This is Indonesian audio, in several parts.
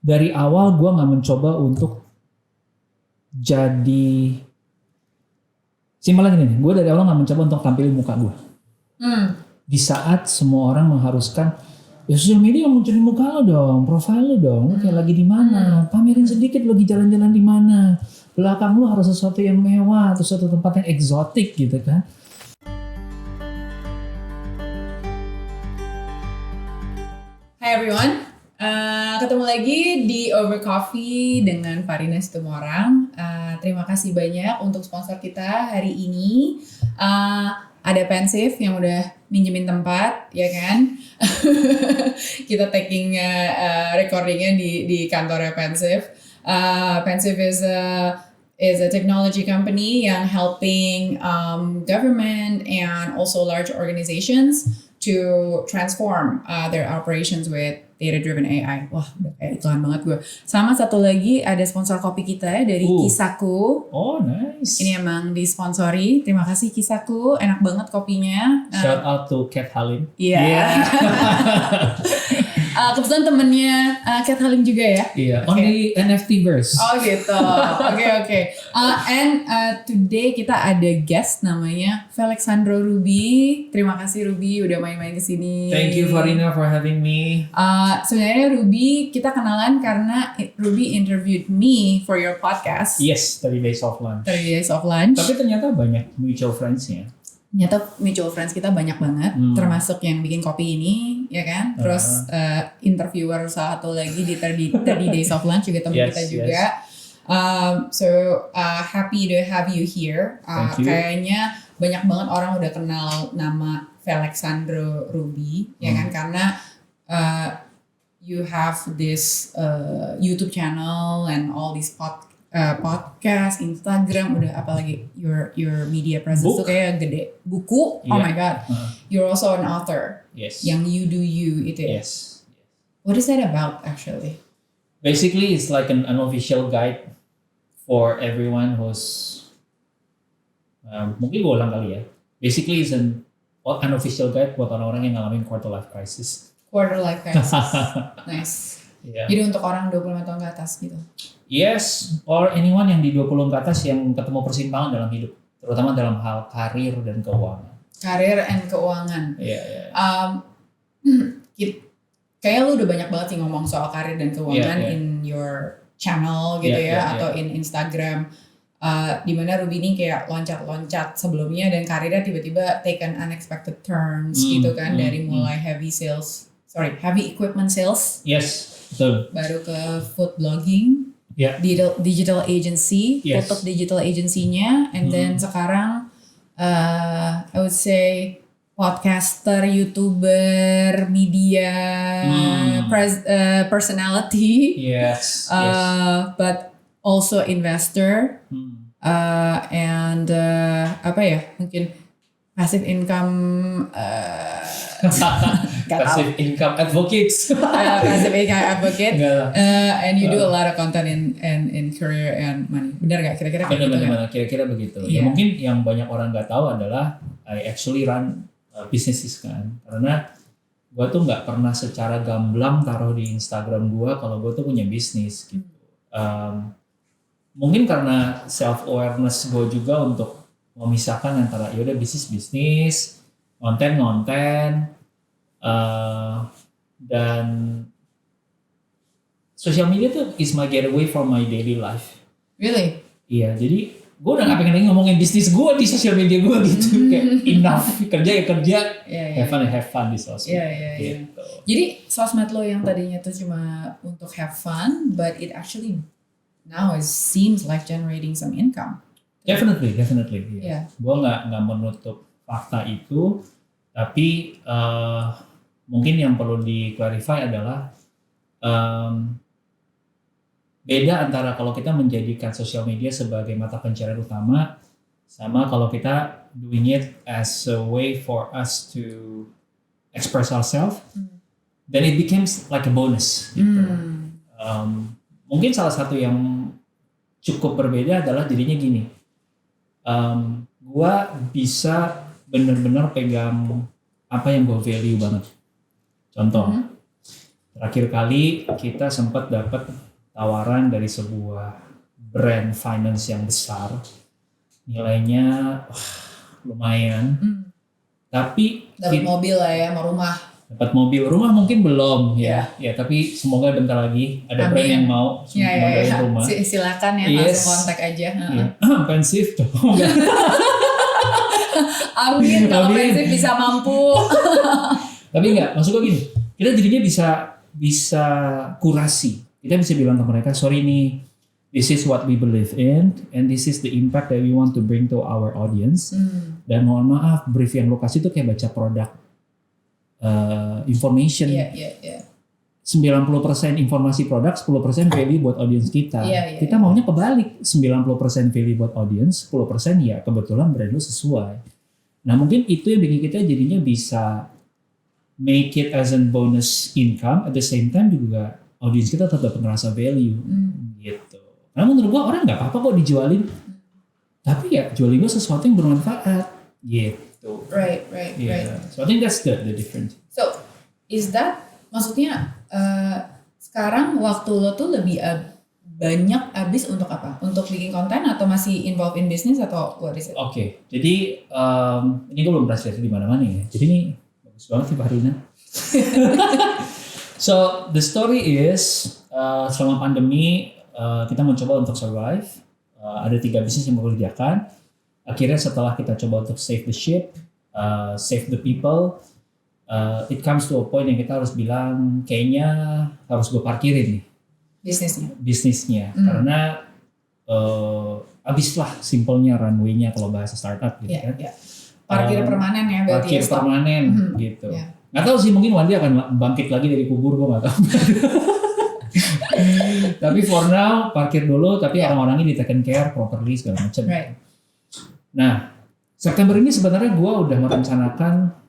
dari awal gue nggak mencoba untuk jadi simpelnya gini, gue dari awal nggak mencoba untuk tampilin muka gue. Di saat semua orang mengharuskan ya sosial media munculin muka lo dong, profil lo dong, lo kayak lagi di mana, pamerin sedikit lagi jalan-jalan di mana, belakang lo harus sesuatu yang mewah atau sesuatu tempat yang eksotik gitu kan. Hai everyone, ketemu lagi di Over Coffee dengan Farina Situmorang. Terima kasih banyak untuk sponsor kita hari ini. Ada Pensive yang udah minjemin tempat, ya kan? Kita taking recordingnya di kantornya Pensive. Pensive is a technology company yang helping government and also large organizations to transform their operations with data-driven AI. Wah, udah kayak iklan banget gue. Sama satu lagi ada sponsor kopi kita dari Kisaku. Oh, nice. Ini emang disponsori. Terima kasih Kisaku, enak banget kopinya. Shout out to Cat Halim. Iya. Yeah. Kebetulan temennya Cat Halim juga ya? Iya, on the NFT-verse. Oh gitu, oke. And today kita ada guest namanya Felixandro Ruby. Terima kasih Ruby udah main-main kesini. Thank you Farina for having me. Sebenarnya Ruby kita kenalan karena Ruby interviewed me for your podcast. Yes, 30 Days of Lunch. 30 Days of Lunch. Tapi ternyata banyak mutual friends-nya. Ternyata mutual friends kita banyak banget, termasuk yang bikin kopi ini, ya kan? Terus interviewer satu lagi di 30 Days of Lunch juga teman kita juga. So happy to have you here. Kayaknya banyak banget orang udah kenal nama Felixandro Ruby, ya kan? Karena you have this YouTube channel and all these podcast, Instagram, udah apalagi your media presence tuh kayak gede. Buku, oh my god. You're also an author. Yes. Yang You Do You itu ya. Yes. What is that about actually? Basically, it's like an unofficial guide for everyone who's mungkin gue ulang kali ya. Basically, it's an unofficial guide buat orang-orang yang ngalamin quarter life crisis. Quarter life crisis. Nice. Yeah. Jadi untuk orang 25 tahun ke atas gitu. Yes, or anyone yang di 20 ke atas yang ketemu persimpangan dalam hidup, terutama dalam hal karir dan keuangan. Karir and keuangan. Iya. Kayaknya lu udah banyak banget sih ngomong soal karir dan keuangan in your channel gitu atau in Instagram. Dimana Ruby ini kayak loncat-loncat sebelumnya dan karirnya tiba-tiba take an unexpected turns gitu kan, dari mulai heavy equipment sales. Yes, betul. Baru ke food blogging. Yeah. Digital agency, tutup digital agency-nya, and then sekarang I would say podcaster, YouTuber, media, personality, yes. But also investor, and apa ya, mungkin passive income. Passive income advocates. Passive income advocate. And you do a lot of content in career and money. Benar nggak? Kira-kira kayak gitu kan? Kira-kira begitu. Yeah. Ya mungkin yang banyak orang nggak tahu adalah I actually run businesses kan. Karena gue tuh nggak pernah secara gamblang taruh di Instagram gue kalau gue tuh punya bisnis gitu. Mungkin karena self awareness gue juga untuk memisahkan antara yaudah bisnis, konten. Dan social media tuh is my getaway from my daily life. Really? Iya, jadi gue udah gak pengen lagi ngomongin bisnis gue di social media gue gitu. Kayak enough, kerja, have fun di sosmed. Iya. Jadi sosmed lo yang tadinya tuh cuma untuk have fun, but it actually now seems like generating some income. Definitely. Yeah. Gue gak menutup fakta itu, tapi mungkin yang perlu di-clarify adalah beda antara kalau kita menjadikan sosial media sebagai mata pencarian utama sama kalau kita doing it as a way for us to express ourselves, then it becomes like a bonus gitu. Mungkin salah satu yang cukup berbeda adalah jadinya gini, gua bisa benar-benar pegang apa yang gue value banget. Contoh, Terakhir kali kita sempat dapat tawaran dari sebuah brand finance yang besar, nilainya lumayan. Tapi Dapat mobil lah ya, sama rumah. dapat mobil, rumah mungkin belum ya, tapi semoga bentar lagi ada brand yang mau modalin rumah. Silakan ya, langsung kontak aja. Pensif tuh. Amin, kalau pensif bisa mampu. Tapi enggak, maksud gue gini, kita jadinya bisa kurasi. Kita bisa bilang ke mereka, sorry nih, this is what we believe in, and this is the impact that we want to bring to our audience. Dan mohon maaf, brief yang lo kasih itu kayak baca produk information. 90% informasi produk, 10% value buat audience kita. Kita maunya kebalik, 90% value buat audience, 10% ya kebetulan brand lu sesuai. Nah mungkin itu yang bikin kita jadinya bisa make it as a bonus income, at the same time juga audience kita tetap ngerasa value gitu. Karena menurut gua orang nggak apa-apa kok dijualin, tapi ya jualin gua sesuatu yang bermanfaat gitu. Right. So I think that's the difference. So is that maksudnya sekarang waktu lo tuh lebih banyak habis untuk apa? Untuk bikin konten atau masih involved in business atau what is it? Oke, jadi ini gue belum pernah cerita di mana-mana ya. Jadi ini bagus banget sih Pak Rina. So the story is selama pandemi kita mencoba untuk survive. Ada 3 bisnis yang mau kerjakan. Akhirnya setelah kita coba untuk save the ship, save the people, it comes to a point yang kita harus bilang kayaknya harus gue parkirin nih bisnisnya karena abislah simpelnya runway-nya kalau bahasa startup gitu kan. Parkir permanen ya berarti. Parkir permanen gitu. Nggak tahu sih, mungkin Wandi akan bangkit lagi dari kubur, gue nggak tahu. Tapi for now parkir dulu, tapi orang-orangnya di taken care properly segala macam. Nah September ini sebenarnya gue udah merencanakan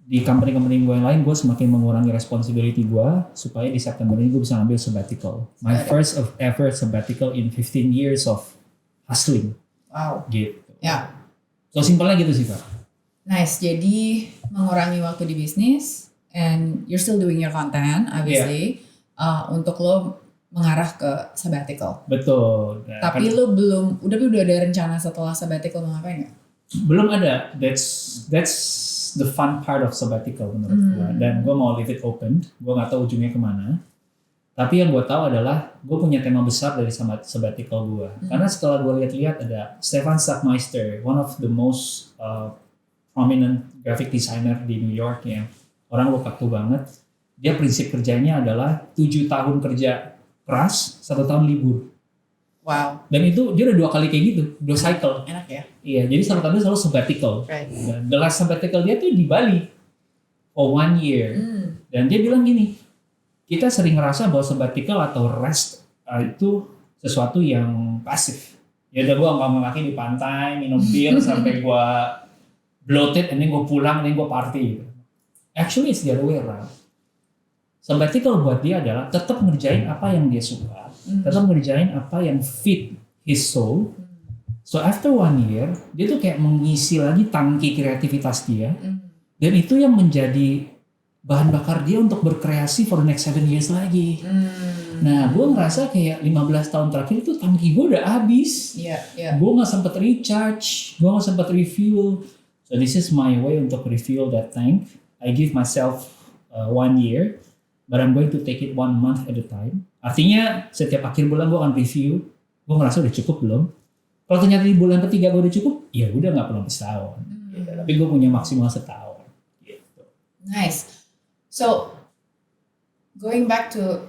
di company-company gue yang lain, gue semakin mengurangi responsibility gue supaya di September ini gue bisa ambil sabbatical. My first ever sabbatical in 15 years of hustling. Wow. Gitu. So simpelnya gitu sih Pak. Nice. Jadi mengurangi waktu di bisnis and you're still doing your content obviously untuk lo mengarah ke sabbatical. Betul. Nah, tapi lo udah ada rencana setelah sabbatical mau ngapain nggak? Belum ada. That's the fun part of sabbatical menurut gue, dan gue mau leave it open. Gue nggak tahu ujungnya kemana, tapi yang gue tahu adalah gue punya tema besar dari sabbatical gue. Karena setelah gue lihat-lihat ada Stefan Sackmeister, one of the most prominent graphic designer di New York yang orang look up to banget. Dia prinsip kerjanya adalah 7 tahun kerja keras, 1 tahun libur. Wow. Dan itu dia udah 2 kali kayak gitu, 2 cycle. Enak ya? Iya, jadi 1 tahun selalu sabbatical. Dan the last sabbatical dia tuh di Bali for 1 year. Dan dia bilang gini, kita sering ngerasa bahwa sabbatical atau rest itu sesuatu yang pasif. Ya udah gue ngomong kaki di pantai, minum bir sampai gue bloated, and then gue pulang, and then gue party. Actually it's the other way around. Sabbatical buat dia adalah tetap ngerjain apa yang dia suka, tetap ngerjain apa yang fit his soul. So after 1 year, dia tuh kayak mengisi lagi tangki kreativitas dia, dan itu yang menjadi bahan bakar dia untuk berkreasi for the next 7 years lagi. Nah, gue ngerasa kayak 15 tahun terakhir itu tangki gue udah habis. Gue nggak sempet recharge, gue nggak sempet refuel. So this is my way untuk refuel that tank. I give myself 1 year. But I'm going to take it 1 month at a time. Artinya setiap akhir bulan gue akan review, gue ngerasa udah cukup belum. Kalau ternyata di bulan ketiga gue udah cukup, ya udah nggak perlu setahun. Gitu. Tapi gue punya maksimal setahun. Gitu. Nice. So going back to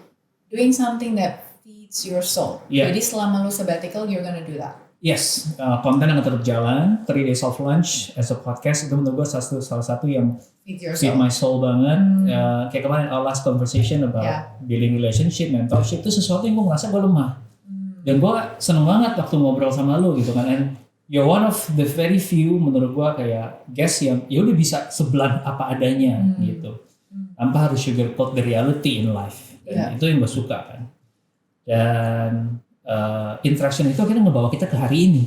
doing something that feeds your soul. Jadi selama lu sabbatical, you're gonna do that. Yes, konten yang tetap jalan, 3 Days of Lunch as a podcast itu menurut gue salah satu yang feed my soul banget. Kayak kemarin our last conversation about building relationship, mentorship itu sesuatu yang gue ngerasa gue lemah. Dan gue seneng banget waktu ngobrol sama lu gitu kan. And you're one of the very few menurut gue kayak guest yang ya udah bisa sebelah apa adanya gitu. Tanpa harus sugarcoat the reality in life. Dan itu yang gue suka kan. Dan interaction itu akhirnya ngebawa kita ke hari ini.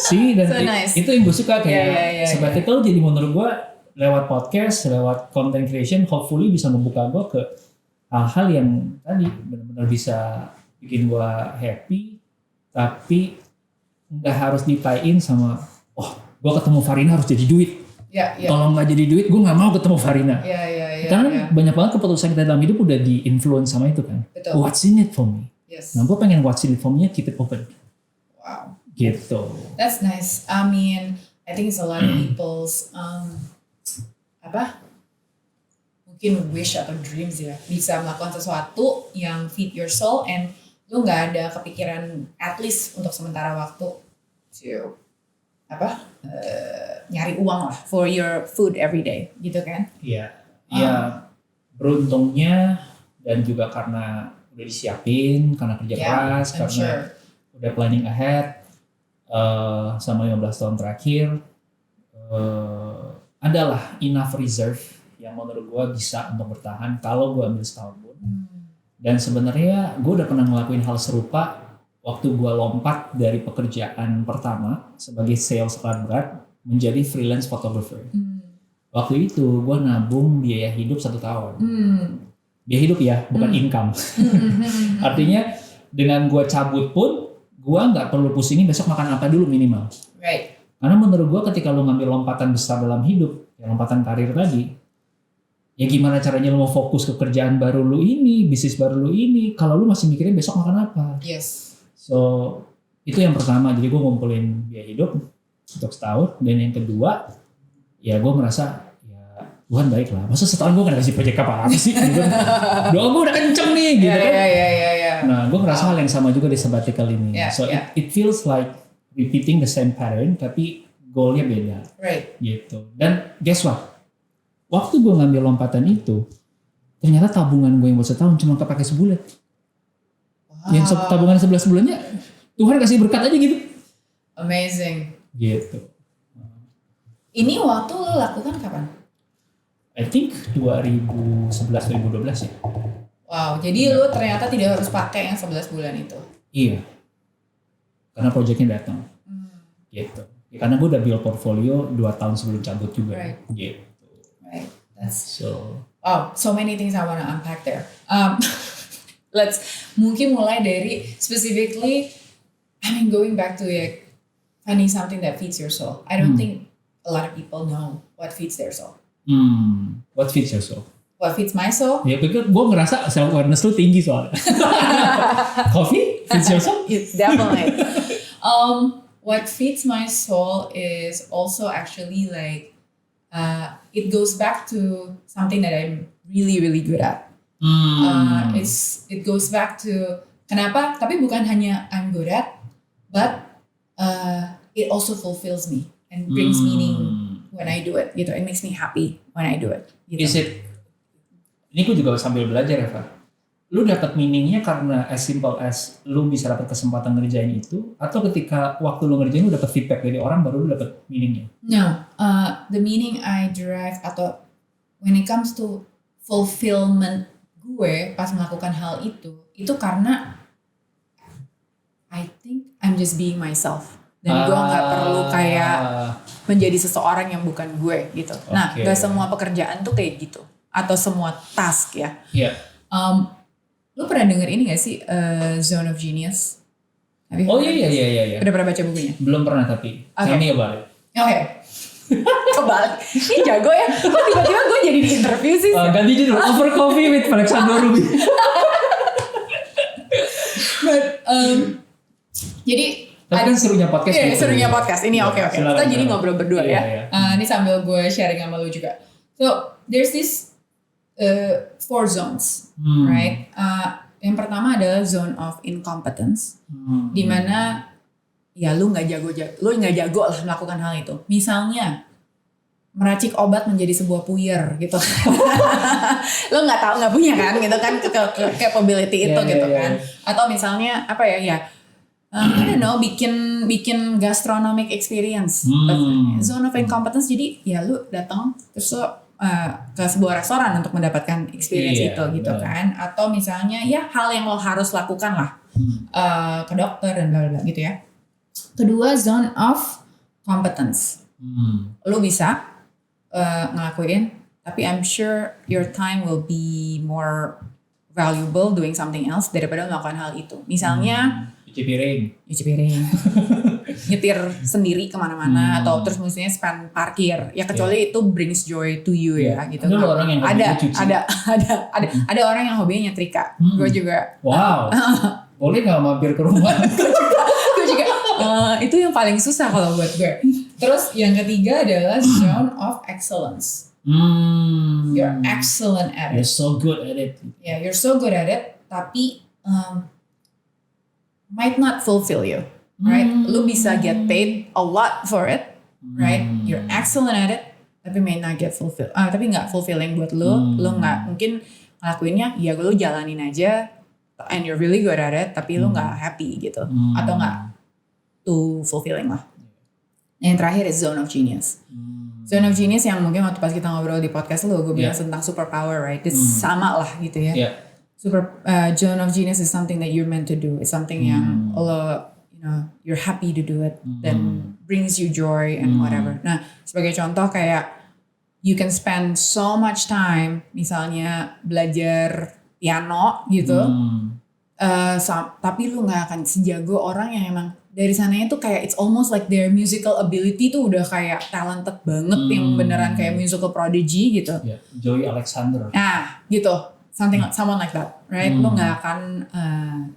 Sih, dan so nice. Itu yang gue suka kayak sabbatical jadi menurut gue lewat podcast, lewat content creation, hopefully bisa membuka gue ke hal-hal yang tadi benar-benar bisa bikin gue happy, tapi nggak harus ditain sama, oh gue ketemu Farina harus jadi duit. Kalau nggak jadi duit, gue nggak mau ketemu Farina. Karena banyak banget keputusan kita dalam hidup udah di-influence sama itu kan. Betul. What's in it for me? Yes. Nah, gue pengen what's in it for me, keep it open. Wow. Gitu. That's nice. I mean, I think it's a lot of people's mungkin wish atau dreams ya, bisa melakukan sesuatu yang feed your soul and lu nggak ada kepikiran at least untuk sementara waktu to nyari uang lah for your food every day gitu kan. Iya. Ya beruntungnya dan juga karena udah disiapin, karena kerja keras, karena udah planning ahead sama 15 tahun terakhir adalah enough reserve yang menurut gue bisa untuk bertahan kalau gue ambil setahun pun. Dan sebenarnya gue udah pernah ngelakuin hal serupa waktu gue lompat dari pekerjaan pertama sebagai sales alat berat menjadi freelance photographer. Waktu itu gue nabung biaya hidup 1 tahun. Biaya hidup ya, bukan income. Artinya dengan gue cabut pun gue nggak perlu pusingin besok makan apa dulu minimal. Right. Karena menurut gue ketika lu ngambil lompatan besar dalam hidup, ya lompatan karir tadi, ya gimana caranya lu mau fokus ke kerjaan baru lu ini, bisnis baru lu ini, kalau lu masih mikirin besok makan apa. Yes. So itu yang pertama, jadi gue ngumpulin biaya hidup untuk setahun, dan yang kedua, ya gue merasa ya Tuhan baik lah, masa setahun gue gak kasih proyek apa sih gitu. Doa gue udah kenceng nih gitu kan. Nah gue ngerasa hal yang sama juga di sabbatical ini. It feels like repeating the same pattern, tapi goalnya beda. Right. Gitu. Dan guess what? Waktu gue ngambil lompatan itu, ternyata tabungan gue yang buat setahun cuma kepake sebulan. Wow. Yang tabungan 11 bulannya, Tuhan kasih berkat aja gitu. Amazing. Gitu. Ini waktu lo lakukan kapan? I think 2011-2012 ya. Wow, jadi lo ternyata tidak harus pakai yang 11 bulan itu. Iya. Karena proyeknya datang. Gitu. Ya, karena gue udah build portfolio 2 tahun sebelum cabut juga. Right. Gitu. Right. That's so many things I want to unpack there. Let's mungkin mulai dari specifically, going back to finding something that feeds your soul. I don't think a lot of people know what feeds their soul. What feeds your soul? What feeds my soul? Ya, gue ngerasa self awareness lu tinggi soalnya. Coffee feeds your soul? It's definitely. What feeds my soul is also actually it goes back to something that I'm really, really good at. It goes back to kenapa? Tapi bukan hanya I'm good at, but it also fulfills me and brings meaning when I do it. Gitu, it makes me happy when I do it. Gitu. Ini gue juga sambil belajar ya, Pak. Lu dapat meaningnya karena as simple as lu bisa dapat kesempatan ngerjain itu, atau ketika waktu lu ngerjain lu dapat feedback dari orang baru lu dapat meaningnya? No, the meaning I derive atau when it comes to fulfillment gue pas melakukan hal itu karena I think I'm just being myself dan gue nggak perlu kayak menjadi seseorang yang bukan gue gitu. Nah, gak semua pekerjaan tuh kayak gitu atau semua task ya. Iya. Lu pernah denger ini gak sih Zone of Genius? Oh iya. Udah pernah baca bukunya? Belum pernah tapi. Tell me about it. Oke. Kebalik. Ini jago ya. Kok tiba-tiba gue jadi di interview sih? Ganti judul Over Coffee with Alexander Ruby. But, jadi tapi kan serunya podcast. Iya, serunya podcast. Ini oke. Kita jadi ngobrol berdua ya. Ini sambil gue sharing sama lu juga. So, there's this 4 zones, right? Yang pertama adalah zone of incompetence, di mana ya lu nggak jago lah melakukan hal itu. Misalnya meracik obat menjadi sebuah puyer gitu. Lu nggak punya kan gitu kan capability itu gitu kan. Atau misalnya apa ya I don't know, bikin gastronomic experience. Zone of incompetence, jadi ya lu datang terus lu ke sebuah restoran untuk mendapatkan experience itu gitu kan. Atau misalnya ya hal yang lo harus lakukan lah, ke dokter dan bla bla gitu ya. Kedua, zone of competence. Lo bisa ngelakuin, tapi I'm sure your time will be more valuable doing something else daripada melakukan hal itu. Misalnya Cuci piring. nyuci piring, nyetir sendiri kemana-mana, atau terus maksudnya spend parkir. Ya kecuali itu brings joy to you ya gitu. Ada loh orang yang hobinya cuci. Ada orang yang hobinya nyetrika. Gue juga. Wow. Boleh nggak mampir ke rumah? Gue juga. Itu yang paling susah kalau buat gue. Terus yang ketiga adalah zone of excellence. You're excellent at it. You're so good at it. Yeah, you're so good at it. Tapi might not fulfill you, right? Lu bisa get paid a lot for it, right? You're excellent at it, tapi may not get fulfilled. Tapi nggak fulfilling buat lu. Lu nggak mungkin ngelakuinnya. Ya lu jalanin aja, and you're really good at it, tapi lu nggak happy gitu, atau nggak too fulfilling lah. Yang terakhir is zone of genius. Zone of genius yang mungkin waktu pas kita ngobrol di podcast lu, gue bilang tentang superpower, right? It's sama lah gitu ya. Yeah. Zone of genius is something that you're meant to do. It's something yang lo, you're happy to do it, then brings you joy and whatever. Nah, sebagai contoh kayak you can spend so much time, misalnya belajar piano gitu, tapi lu nggak akan sejago orang yang emang dari sananya tuh kayak it's almost like their musical ability tuh udah kayak talented banget, yang beneran kayak musical prodigy gitu. Yeah. Joey Alexander. Nah, gitu. Someone like that, right? Lu gak akan,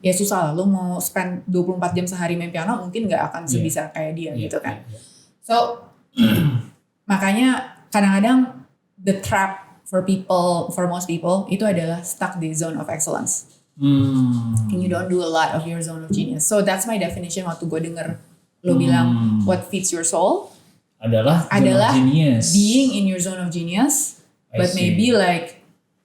ya susah lah, lu mau spend 24 jam sehari main piano, mungkin gak akan sebisa kayak dia gitu kan. So, makanya kadang-kadang the trap for most people, itu adalah stuck di zone of excellence. And you don't do a lot of your zone of genius. So that's my definition waktu gue denger lu bilang, what feeds your soul? Adalah zone of genius. Being in your zone of genius, but maybe like,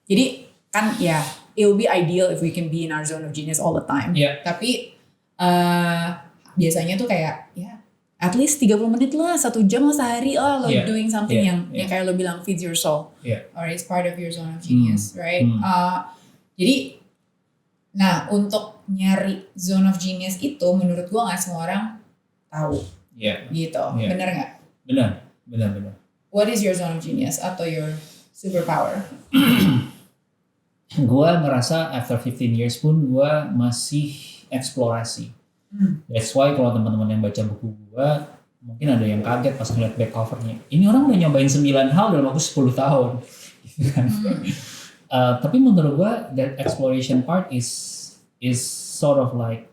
jadi kan ya, it will be ideal if we can be in our zone of genius all the time. Yeah. Tapi biasanya tuh kayak ya at least 30 menit lah, 1 jam lah sehari lah lo doing something yang kayak lo bilang feeds your soul, or is part of your zone of genius, right? Jadi, nah untuk nyari zone of genius itu menurut gua nggak semua orang tahu, gitu, bener nggak? Benar. What is your zone of genius atau your superpower? Gue ngerasa after 15 years pun gue masih eksplorasi. That's why kalau teman-teman yang baca buku gue, mungkin ada yang kaget pas ngeliat back covernya. Ini orang udah nyobain 9 hal dalam waktu 10 tahun. Tapi menurut gue that exploration part is sort of like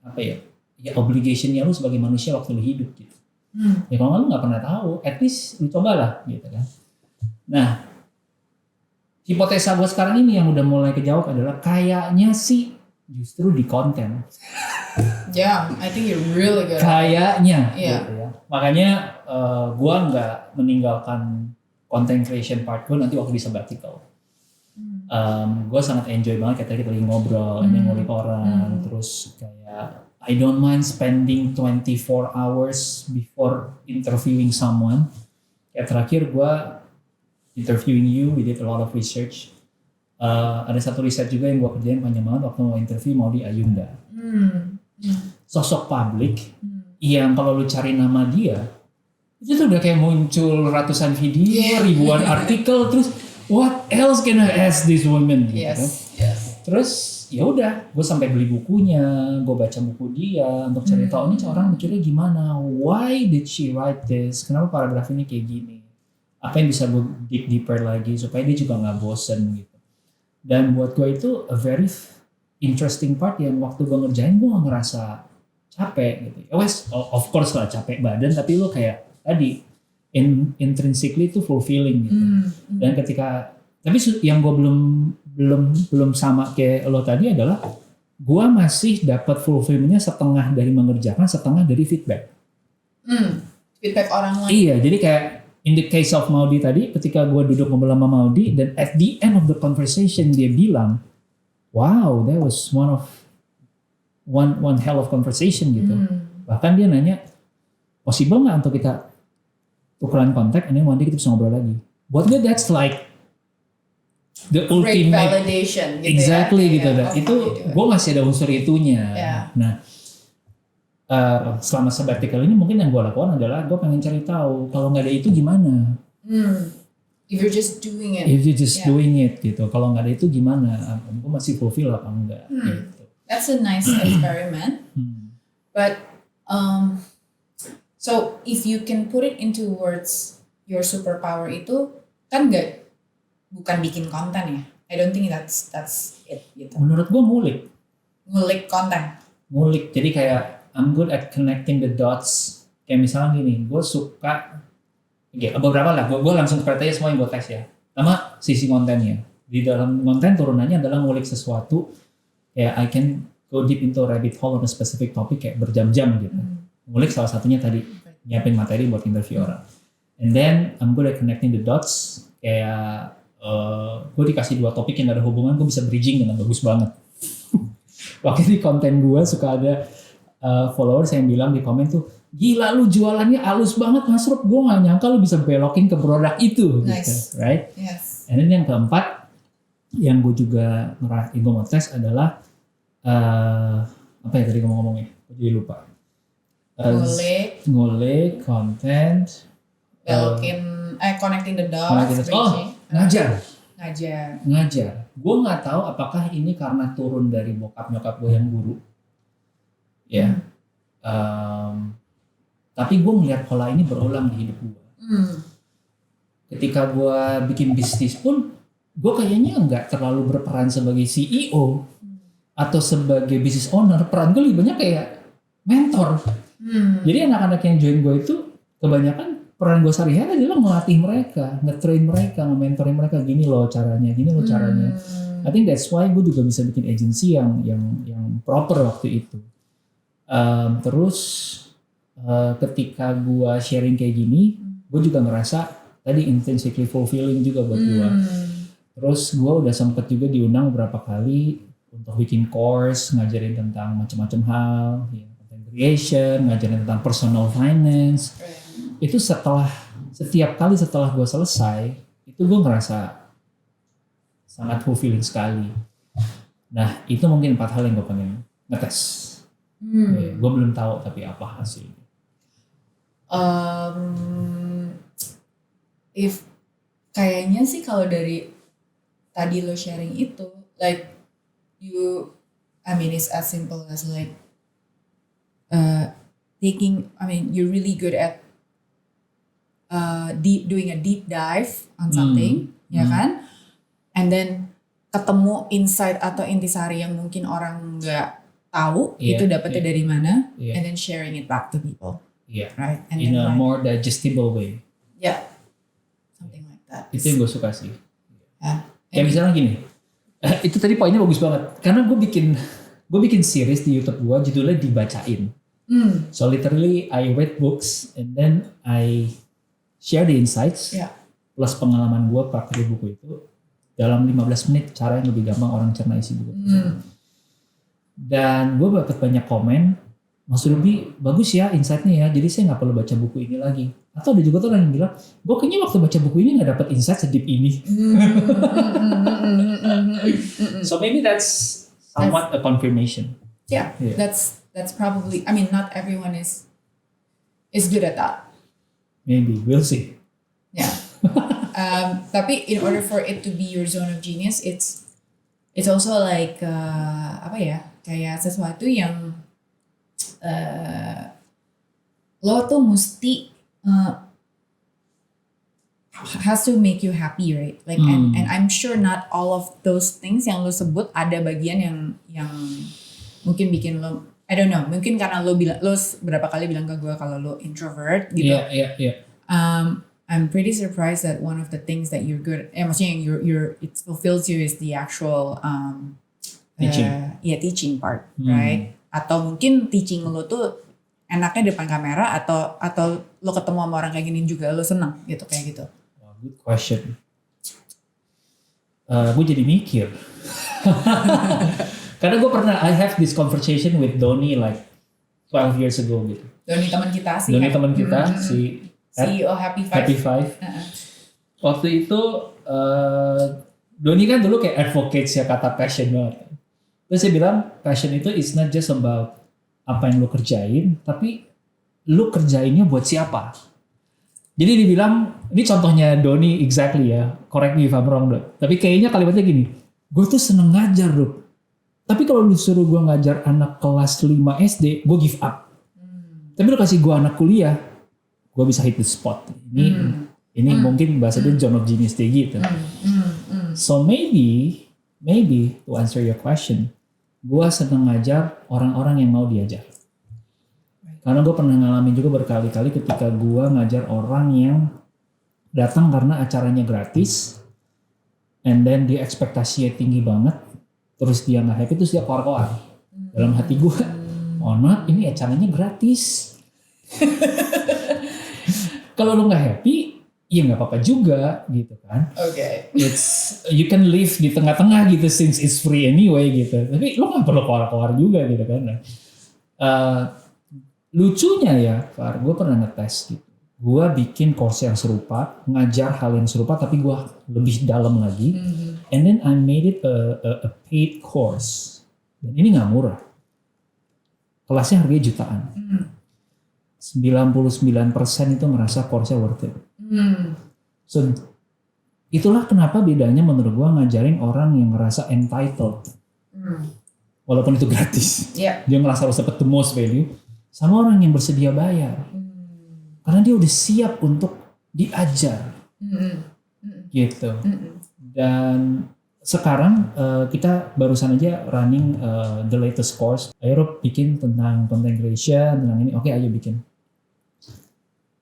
apa ya obligationnya lu sebagai manusia waktu lu hidup gitu. Ya kalau lu nggak pernah tahu, at least lu cobalah gitu kan. Nah, hipotesa gue sekarang ini yang udah mulai kejawab adalah kayaknya sih justru di konten. Yeah, I think you're really good. Kayaknya, gitu ya. Makanya gue nggak meninggalkan content creation part gue nanti waktu di sabbatical. Gue sangat enjoy banget kayak tadi kita lagi ngobrol, ngulik orang, terus kayak I don't mind spending 24 hours before interviewing someone. Kayak terakhir gue interviewing you, we did a lot of research. Ada satu riset juga yang gue kerjain panjang banget waktu mau interview Maudy Ayunda. Sosok publik yang kalau lu cari nama dia, itu tuh udah kayak muncul ratusan video, ribuan artikel, terus what else can I ask this woman? Gitu kan? Terus ya udah, gue sampai beli bukunya, gue baca buku dia untuk cari tahu ini orang mikirnya gimana, why did she write this, kenapa paragraf ini kayak gini. Apa yang bisa gue dig deeper lagi supaya dia juga nggak bosen gitu. Dan buat gue itu a very interesting part yang waktu gue ngerjain gue gak ngerasa capek gitu. Of course lah capek badan, tapi lo kayak tadi intrinsically itu fulfilling gitu. Dan ketika tapi yang gue belum sama kayak lo tadi adalah gue masih dapat fulfillmentnya setengah dari mengerjakan, setengah dari feedback. Feedback orang lain. Iya, jadi kayak in the case of Maudy tadi, ketika gue duduk ngobrol sama Maudy, dan at the end of the conversation dia bilang, wow, that was one hell of conversation gitu. Bahkan dia nanya, possible nggak untuk kita tukeran kontak, and then one day kita bisa ngobrol lagi. Buat gue that's like the ultimate validation. Gitu exactly ya? gitu. Itu gue masih ada unsur itunya. Nah. Selama sabbatical ini mungkin yang gue lakukan adalah gue pengen cari tahu kalau nggak ada itu gimana. If you're just doing it. If you just Yeah. doing it gitu. Kalau nggak ada itu gimana? Gue masih fulfill apa enggak? Gitu. That's a nice experiment. But so if you can put it into words, your superpower itu kan bukan bikin konten ya. I don't think that's it gitu. Menurut gue Ngulik konten. ngulik. Jadi kayak I'm good at connecting the dots. Kayak misalnya gini, gue suka beberapa lah. Gue langsung seperti aja semua yang gue tes ya. Sama sisi kontennya. Di dalam konten turunannya adalah ngulik sesuatu. Kayak I can go deep into a rabbit hole on a specific topic kayak berjam-jam gitu. Ngulik salah satunya tadi nyiapin materi buat interview orang. And then I'm good at connecting the dots. Kayak gue dikasih 2 topik yang gak ada hubungan, gue bisa bridging dengan bagus banget. Waktu di konten gue suka ada followers yang bilang di komen tuh, gila lu jualannya halus banget Mas Rob, gue gak nyangka lu bisa belokin ke produk itu. Nice. Gitu, right? Yes. And then yang keempat, yang gue juga gue mau tes adalah apa ya tadi ngomongnya? Gue jadi lupa. Ngulik, content, connecting the dots, ngajar. Gue nggak tahu apakah ini karena turun dari bokap nyokap gue yang guru, ya. Tapi gue melihat pola ini berulang di hidup gue. Ketika gue bikin bisnis pun, gue kayaknya nggak terlalu berperan sebagai CEO atau sebagai business owner. Peran gue lebih banyak kayak mentor. Jadi anak-anak yang join gue itu kebanyakan peran gue sehari-hari adalah melatih mereka, nge-train mereka, nge-mentoring mereka, gini loh caranya. I think that's why gue juga bisa bikin agency yang proper waktu itu. Terus ketika gue sharing kayak gini, gue juga ngerasa tadi intrinsically fulfilling juga buat gue. Terus gue udah sempet juga diundang beberapa kali untuk bikin course, ngajarin tentang macam-macam hal, ya, content creation, ngajarin tentang personal finance. Itu setiap kali setelah gue selesai, itu gue ngerasa sangat fulfilling sekali. Nah, itu mungkin 4 hal yang gue pengen ngetes. Gue belum tahu tapi apa hasilnya. If kayaknya sih kalau dari tadi lo sharing itu, like it's as simple as like you're really good at doing a deep dive on something, ya kan? And then ketemu insight atau intisari yang mungkin orang nggak tahu itu dapetnya dari mana, and then sharing it back to people, right? And in then a more digestible way. Something like that. Itu yang gue suka sih. Kayak misalnya gini, itu tadi poinnya bagus banget. Karena gue bikin series di YouTube gue, judulnya Dibacain. So literally I read books and then I share the insights plus pengalaman gue pakai buku itu dalam 15 menit, cara yang lebih gampang orang cerna isi buku. Dan gue dapat banyak komen, Mas Ruby bagus ya insight-nya ya, jadi saya nggak perlu baca buku ini lagi. Atau ada juga tuh orang yang bilang, gue kayaknya waktu baca buku ini nggak dapat insight sedip ini. So maybe that's somewhat a confirmation. Yeah. That's probably. Not everyone is good at that. Maybe we'll see. Yeah. Tapi in order for it to be your zone of genius, it's also like kayak sesuatu yang lo tuh mesti has to make you happy, right? Like and I'm sure not all of those things yang lo sebut ada bagian yang mungkin bikin lo, I don't know, mungkin karena lo berapa kali bilang ke gue kalau lo introvert gitu. Yeah. I'm pretty surprised that one of the things that you're good, maksudnya it fulfills you is the actual teaching part, right? Atau mungkin teaching lo tuh enaknya depan kamera atau lo ketemu sama orang kayak gini juga lo senang gitu kayak gitu. Wow, good question. Gue jadi mikir. Karena gue I have this conversation with Doni like 12 years ago gitu. Doni teman kita sih. Si CEO Happy Five. Waktu itu Doni kan dulu kayak advocate ya kata passion banget. Terus saya bilang passion itu is not just about apa yang lo kerjain, tapi lo kerjainnya buat siapa. Jadi dibilang, ini contohnya Doni exactly ya, correct me if I'm wrong Dok. Tapi kayaknya kalimatnya gini, gue tuh seneng ngajar Dok. Tapi kalau lu suruh gue ngajar anak kelas 5 SD, gue give up. Tapi lu kasih gue anak kuliah, gue bisa hit the spot. Ini mungkin bahasa dia zone of genius dia gitu. So maybe to answer your question, gue seneng ngajar orang-orang yang mau diajar. Karena gue pernah ngalamin juga berkali-kali ketika gue ngajar orang yang datang karena acaranya gratis, and then dia ekspektasinya tinggi banget, terus dia nggak happy, terus dia keluar-keluar. Dalam hati gue, mohon maaf, ini acaranya gratis. Kalau lu nggak happy, ya nggak apa-apa juga, gitu kan. Oke. It's you can live di tengah-tengah gitu, since it's free anyway gitu. Tapi lu nggak perlu keluar-keluar juga gitu kan. Lucunya ya, Far, gue pernah ngetes gitu. Gue bikin course yang serupa, ngajar hal yang serupa, tapi gue lebih dalam lagi. And then I made it a paid course. Dan ini nggak murah. Kelasnya harganya jutaan. 99% itu ngerasa course-nya worth it. So, itulah kenapa bedanya menurut gue ngajarin orang yang ngerasa entitled. Walaupun itu gratis. Yeah. Dia ngerasa harus dapat the most value. Sama orang yang bersedia bayar. Karena dia udah siap untuk diajar. Gitu. Dan sekarang kita barusan aja running the latest course. Ayo bikin tentang content creation, tentang ini. Oke, ayo bikin.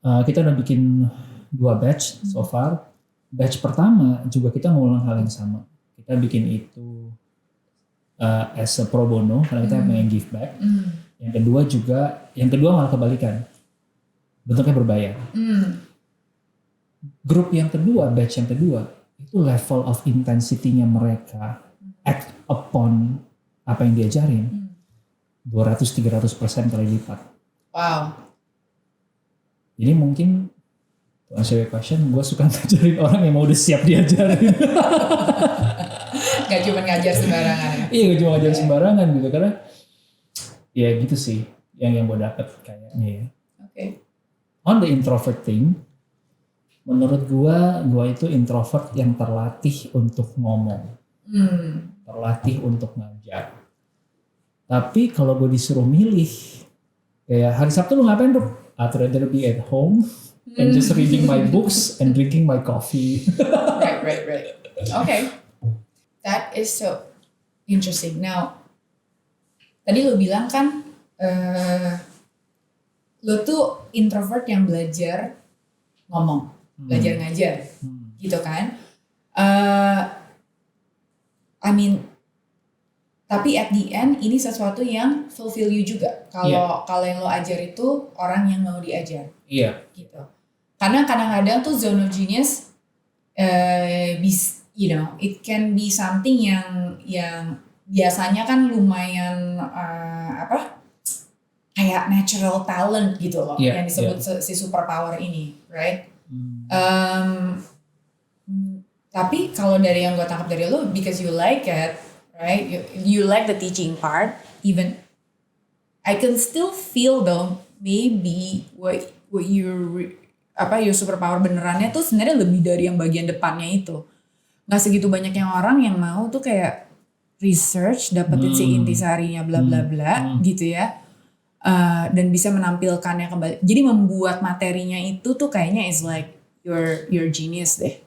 Kita udah bikin 2 batch so far. Batch pertama juga kita ngulang hal yang sama. Kita bikin itu as a pro bono, karena kita pengen give back. Yang kedua malah kebalikan. Bentuknya berbayar. Grup yang kedua, batch yang kedua, itu level of intensity-nya mereka act upon apa yang diajarin 200-300% kali lipat. Wow. Jadi mungkin to answer your question, gue suka ngajarin orang yang mau udah siap diajarin. Gak cuma ngajar sembarangan ya? Iya, gak cuma ngajar sembarangan gitu, karena ya gitu sih yang gue dapet kayaknya ya. Okay. On the introvert thing, menurut gue itu introvert yang terlatih untuk ngomong, terlatih untuk ngajar. Tapi kalau gue disuruh milih, kayak hari Sabtu lu ngapain Rup? I'd rather be at home and just reading my books and drinking my coffee. Right. Okay. That is so interesting. Now, tadi lu bilang kan, lu tuh introvert yang belajar ngomong, belajar ngajar, gitu kan? I mean, tapi at the end ini sesuatu yang fulfill you juga. Kalau yang lo ajar itu orang yang mau diajar. Iya. Gitu. Karena kadang-kadang tuh zone of genius, it can be something yang biasanya kan lumayan kayak natural talent gitu loh, yang disebut si superpower ini, right? Tapi kalau dari yang gue tangkap dari lo, because you like it, right? You like the teaching part, even I can still feel though maybe what your superpower benerannya tuh sebenarnya lebih dari yang bagian depannya itu. Nggak segitu banyak yang orang yang mau tuh kayak research, dapetin si intisarinya bla bla bla gitu ya. Dan bisa menampilkannya kembali. Jadi membuat materinya itu tuh kayaknya is like your genius deh.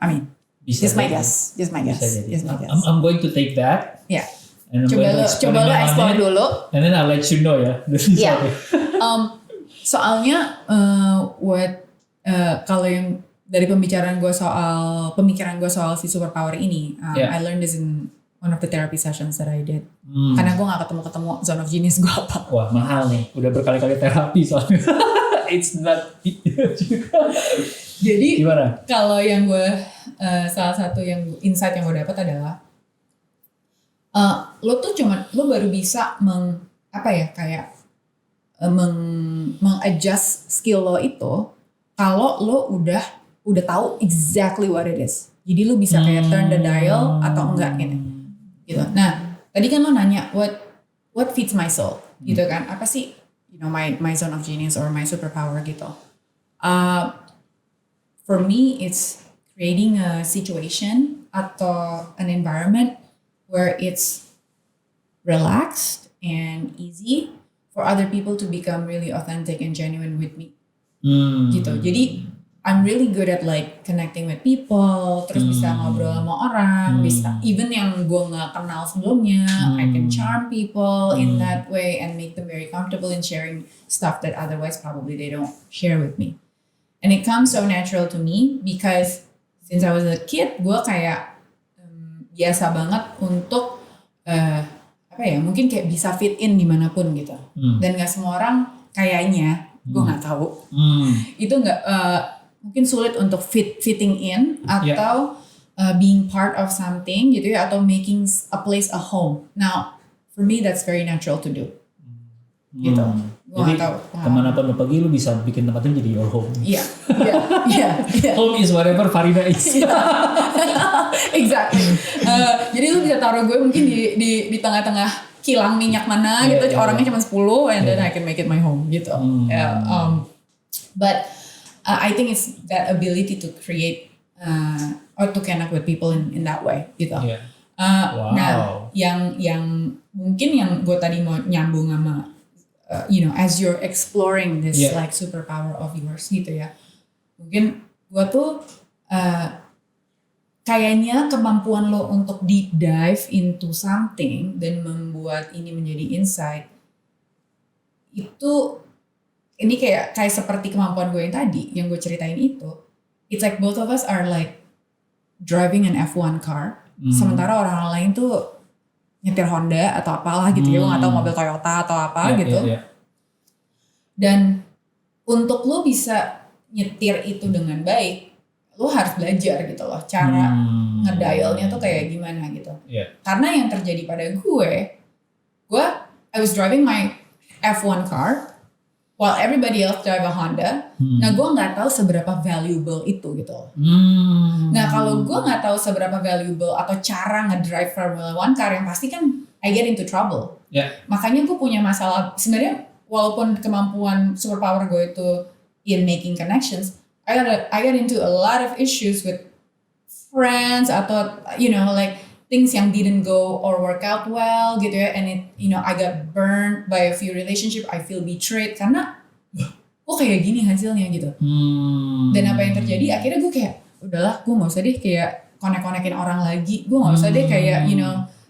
I mean, just my guess. I'm going to take that. Yeah. And Coba lo explore dulu. And then I'll let you know ya. Yeah. Soalnya kalau yang dari pemikiran gue soal si superpower ini, I learned this in one of the therapy sessions that I did. Karena gue gak ketemu zone of genius gue apa. Wah, mahal nih. Udah berkali-kali terapi soalnya. It's not Jadi gimana? Kalau yang gue salah satu yang insight yang gue dapat adalah lo baru bisa mengadjust skill lo itu kalau lo udah tahu exactly what it is. Jadi lo bisa kayak turn the dial atau enggak gitu. Nah, tadi kan lo nanya what feeds my soul gitu kan? Apa sih my zone of genius or my superpower gitu. For me, it's creating a situation atau an environment where it's relaxed and easy for other people to become really authentic and genuine with me. Gitu. Jadi I'm really good at like connecting with people, terus bisa ngobrol sama orang, bisa even yang gue nggak kenal sebelumnya, I can charm people in that way and make them very comfortable in sharing stuff that otherwise probably they don't share with me. And it comes so natural to me because since I was a kid, gue kayak biasa banget untuk mungkin kayak bisa fit in dimanapun gitu. Dan nggak semua orang kayaknya, gue nggak tahu, itu nggak mungkin sulit untuk fitting in atau being part of something gitu ya, atau making a place a home. Now for me that's very natural to do. Gitu. Jadi kemanapun lo pergi lo bisa bikin tempat itu jadi your home. Iya. Home is whatever Farida is. Exactly. Jadi lo bisa taruh gue mungkin di tengah-tengah kilang minyak mana gitu, orangnya cuma 10 and then I can make it my home gitu. But I think it's that ability to create or to connect with people in that way gitu. Wow. Nah, yang mungkin yang gue tadi mau nyambung sama as you're exploring this like superpower of yours gitu ya. Mungkin gue tuh kayaknya kemampuan lo untuk deep dive into something dan membuat ini menjadi insight itu, ini kayak seperti kemampuan gue yang tadi yang gue ceritain itu. It's like both of us are like driving an F1 car, sementara orang lain tuh nyetir Honda atau apalah gitu ya, gue gak tahu mobil Toyota atau apa gitu. Dan untuk lo bisa nyetir itu dengan baik, lo harus belajar gitu loh, cara ngedialnya tuh kayak gimana gitu. Karena yang terjadi pada gue I was driving my F1 car while everybody else drive a Honda. Nah gue gak tahu seberapa valuable itu gitu loh. Nah kalau gue gak tahu seberapa valuable atau cara ngedrive Formula One car, yang pasti kan I get into trouble. Makanya gue punya masalah sebenarnya, walaupun kemampuan superpower gue itu in making connections, I got into a lot of issues with friends atau like things yang didn't go or work out well gitu ya, and it I got burned by a few relationship. I feel betrayed karena kayak gini hasilnya gitu. Dan apa yang terjadi akhirnya gue kayak udahlah, gue nggak usah deh kayak konek-konekin orang lagi, gue nggak usah deh kayak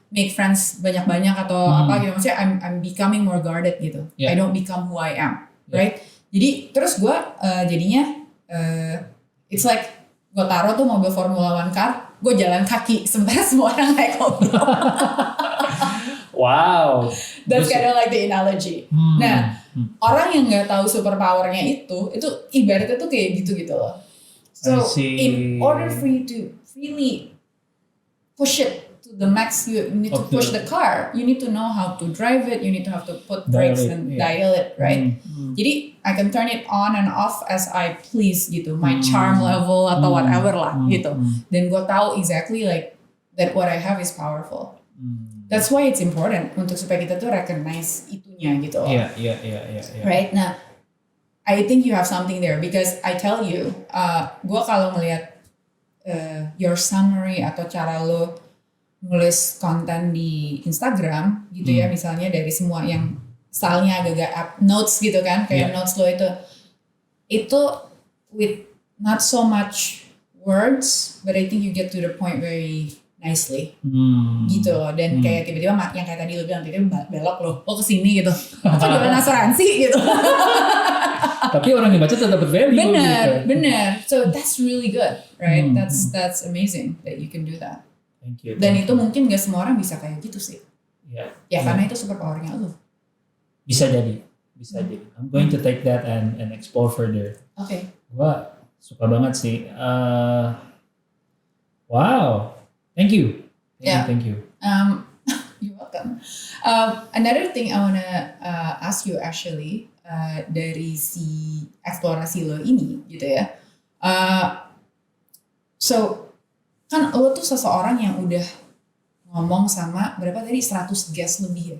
make friends banyak-banyak atau apa gitu. Maksudnya I'm becoming more guarded gitu. I don't become who I am, right? Jadi terus gue jadinya it's like gue taruh tuh mobil Formula One car, gue jalan kaki sementara semua orang naik mobil. Wow. That's kind of like the analogy. Nah, orang yang nggak tahu superpowernya itu ibaratnya tuh kayak gitu loh. So in order for you to really push it to the max, you need to push the car. You need to know how to drive it. You need to have to put brakes and dial it, right? Jadi I can turn it on and off as I please gitu. My charm level atau whatever lah gitu. Dan gue tahu exactly like that what I have is powerful. That's why it's important untuk supaya kita tuh recognize itunya gitu loh. Right? Nah, I think you have something there because I tell you, gue kalau ngelihat your summary atau cara lo nulis konten di Instagram gitu ya, misalnya dari semua yang stylenya agak-agak notes gitu kan, kayak notes lo itu with not so much words, but I think you get to the point very nicely gitu loh. Dan kayak tiba-tiba yang kayak tadi lo bilang, tiba-tiba belok lo kesini gitu, atau jualan asuransi gitu. Tapi orang yang baca tetap value. Bener. So that's really good, right? That's amazing that you can do that. Thank you. Dan itu mungkin gak semua orang bisa kayak gitu sih. Karena itu superpowernya lo. Bisa jadi. I'm going to take that and explore further. Okay. Wah, suka banget sih. Wow. Thank you. Thank you. You're welcome. Another thing I wanna ask you actually dari si eksplorasi lo ini gitu ya. So kan lo tuh seseorang yang udah ngomong sama berapa tadi 100 guest lebih ya.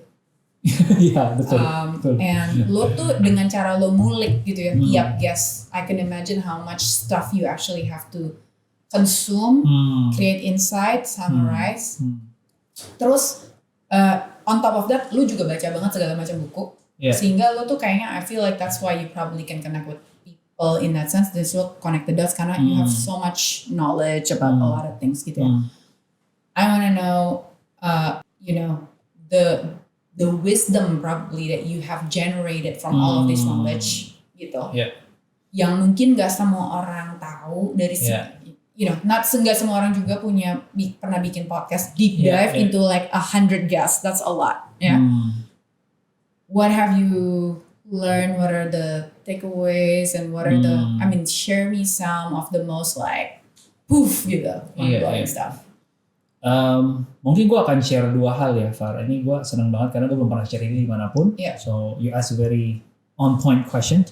Iya, betul. Betul. And lo tuh dengan cara lo ngulik gitu ya tiap Hmm. guest, I can imagine how much stuff you actually have to consume, create insight, summarize. Terus on top of that, lu juga baca banget segala macam buku. Yeah. Sehingga lu tuh kayaknya I feel like that's why you probably can connect with people in that sense. This will connect the dots karena you have so much knowledge about a lot of things gitu ya. I want to know, you know, the wisdom probably that you have generated from all of this knowledge gitu. Yeah. Yang mungkin gak semua orang tahu dari you know, nggak semua orang juga pernah bikin podcast deep dive into like 100 guests. That's a lot. Yeah. What have you learned? What are the takeaways and what are I mean, share me some of the most like poof gitu, mind-blowing stuff. Mungkin gue akan share 2 hal ya, Far. Ini gue senang banget karena gue belum pernah share ini dimanapun. Yeah. So you ask a very on point question.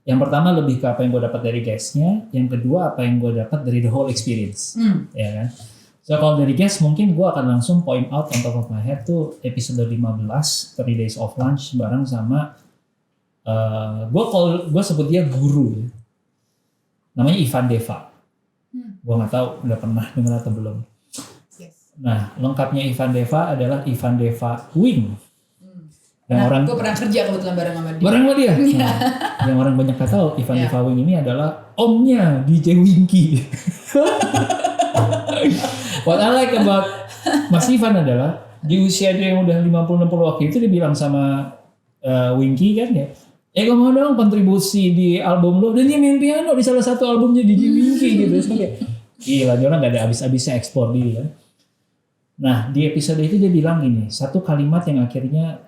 Yang pertama lebih ke apa yang gue dapat dari guestnya. Yang kedua apa yang gue dapat dari the whole experience. Ya kan? So kalau dari guest mungkin gue akan langsung point out on top of my head tuh episode 15 30 Days of Lunch bareng sama gue sebut dia guru ya. Namanya Ivan Deva. Gue nggak tahu udah pernah dengar atau belum. Yes. Nah lengkapnya Ivan Deva adalah Ivan Deva Wing. Gue pernah kerja kebetulan bareng sama dia. Bareng sama dia. Nah, yang orang banyak nggak tahu Ivan Deva Wing ini adalah omnya DJ Winky. What I like about Mas Ivan adalah di usia dia yang udah 50-60 waktu itu dia bilang sama Winky kan ya, gue mau dong kontribusi di album lo, dan dia main piano di salah satu albumnya DJ Winky gitu. So kayak gila, dia orang gak ada habis-habisnya ekspor diri kan. Nah di episode itu dia bilang gini, satu kalimat yang akhirnya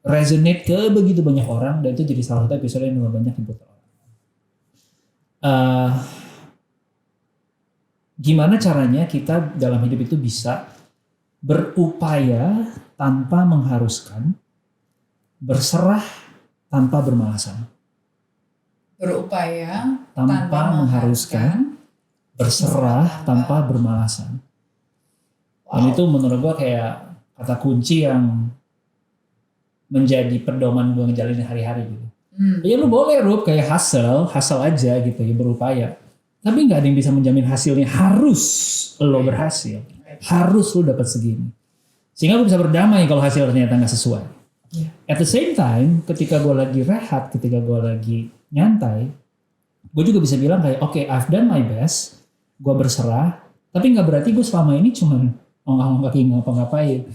resonate ke begitu banyak orang, dan itu jadi salah satu episode yang banyak diputar orang. Gimana caranya kita dalam hidup itu bisa berupaya tanpa mengharuskan, berserah tanpa bermalasan. Berupaya tanpa mengharuskan, berserah tanpa bermalasan. Dan itu menurut gua kayak kata kunci yang menjadi pedoman gue ngejalanin hari-hari gitu. Ya lu boleh Rup kayak hustle aja gitu ya, berupaya. Tapi nggak ada yang bisa menjamin hasilnya harus lo berhasil, harus lo dapat segini. Sehingga lo bisa berdamai kalau hasil ternyata nggak sesuai. At the same time, ketika gue lagi rehat, ketika gue lagi nyantai, gue juga bisa bilang kayak okay, I've done my best, gue berserah. Tapi nggak berarti gue selama ini cuma ongkang-ongkang kaki ngapa-ngapain.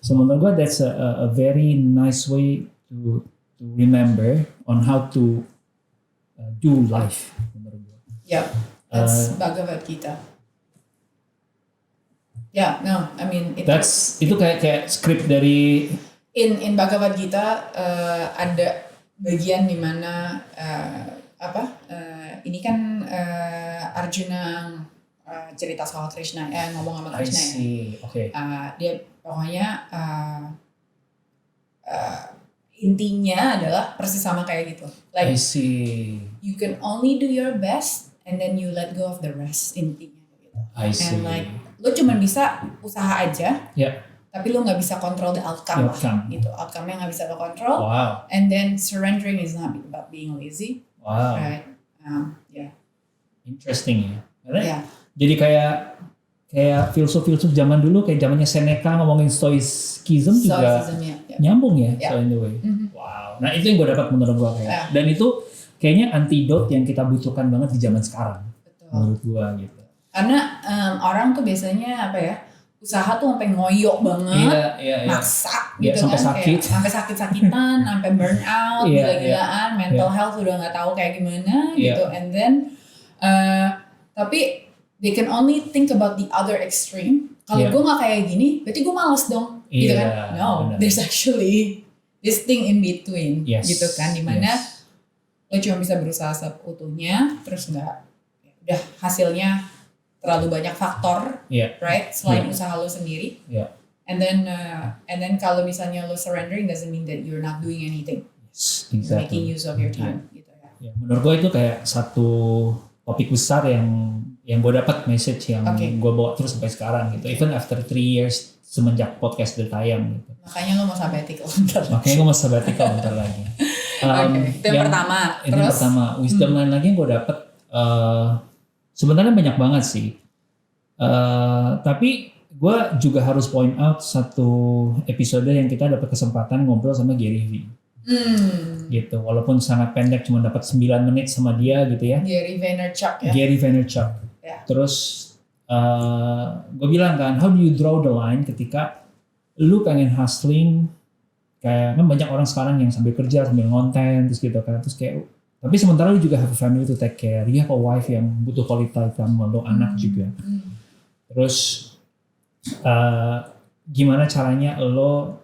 So menurut gue that's a very nice way to remember on how to do life menurut gue. Yeah, that's Bhagavad Gita. Yeah, no, I mean itu kayak script dari in Bhagavad Gita ada bagian di mana ini kan Arjuna cerita soal Krishna, ngomong sama Krishna ya. Okay. Dia pokoknya intinya adalah persis sama kayak gitu. Like I see. You can only do your best and then you let go of the rest intinya gitu. I see. And like lo cuma bisa usaha aja. Yeah. Tapi lo nggak bisa control the outcome lah, gitu. Outcome-nya nggak bisa lo control. Wow. And then surrendering is not about being lazy. Wow. Right? Yeah. Interesting ya. Yeah. Jadi kayak filsuf-filsuf zaman dulu, kayak zamannya Seneca ngomongin stoicism juga nyambung ya. Yeah. So in the way. Wow. Nah itu yang gue dapat menurut gue kayak. Dan itu kayaknya antidot yang kita butuhkan banget di zaman sekarang. Betul. Menurut gue gitu. Karena orang tuh biasanya usaha tuh sampai ngoyo banget, maksa gitu sampai kan, sakit. kayak sampai sakit-sakitan, sampai burn out, gila-gilaan, mental health udah nggak tahu kayak gimana gitu, and then tapi they can only think about the other extreme. Kalau gue nggak kayak gini, berarti gue malas dong, gitu kan? No, bener. There's actually this thing in between, gitu kan, dimana lo cuma bisa berusaha seutuhnya, terus udah hasilnya terlalu banyak faktor, right? Selain usaha lo sendiri, and then kalau misalnya lo surrendering doesn't mean that you're not doing anything, exactly. Making use of your time, gitu ya. Menurut gue itu kayak satu topik besar yang yang gue dapat message yang Oke. gue bawa terus sampai sekarang gitu. Even after 3 years semenjak podcast udah tayang gitu. Makanya lo mau sabbatical bentar. Makanya gue mau sabbatical bentar lagi. Oke, itu yang pertama. Itu yang pertama. Wisdom lain lagi yang gue dapat sebenarnya banyak banget sih. Tapi gue juga harus point out satu episode yang kita dapat kesempatan ngobrol sama Gary V. Gitu, walaupun sangat pendek, cuma dapat 9 menit sama dia gitu ya. Gary Vaynerchuk ya. Gary Vaynerchuk. Ya. Terus gue bilang kan, how do you draw the line ketika lu pengen hustling, kayak kan banyak orang sekarang yang sambil kerja sambil ngonten terus gitu kan, terus kayak tapi sementara lu juga have a family to take care, you have a wife yang butuh quality time, lu anak juga. Terus gimana caranya lo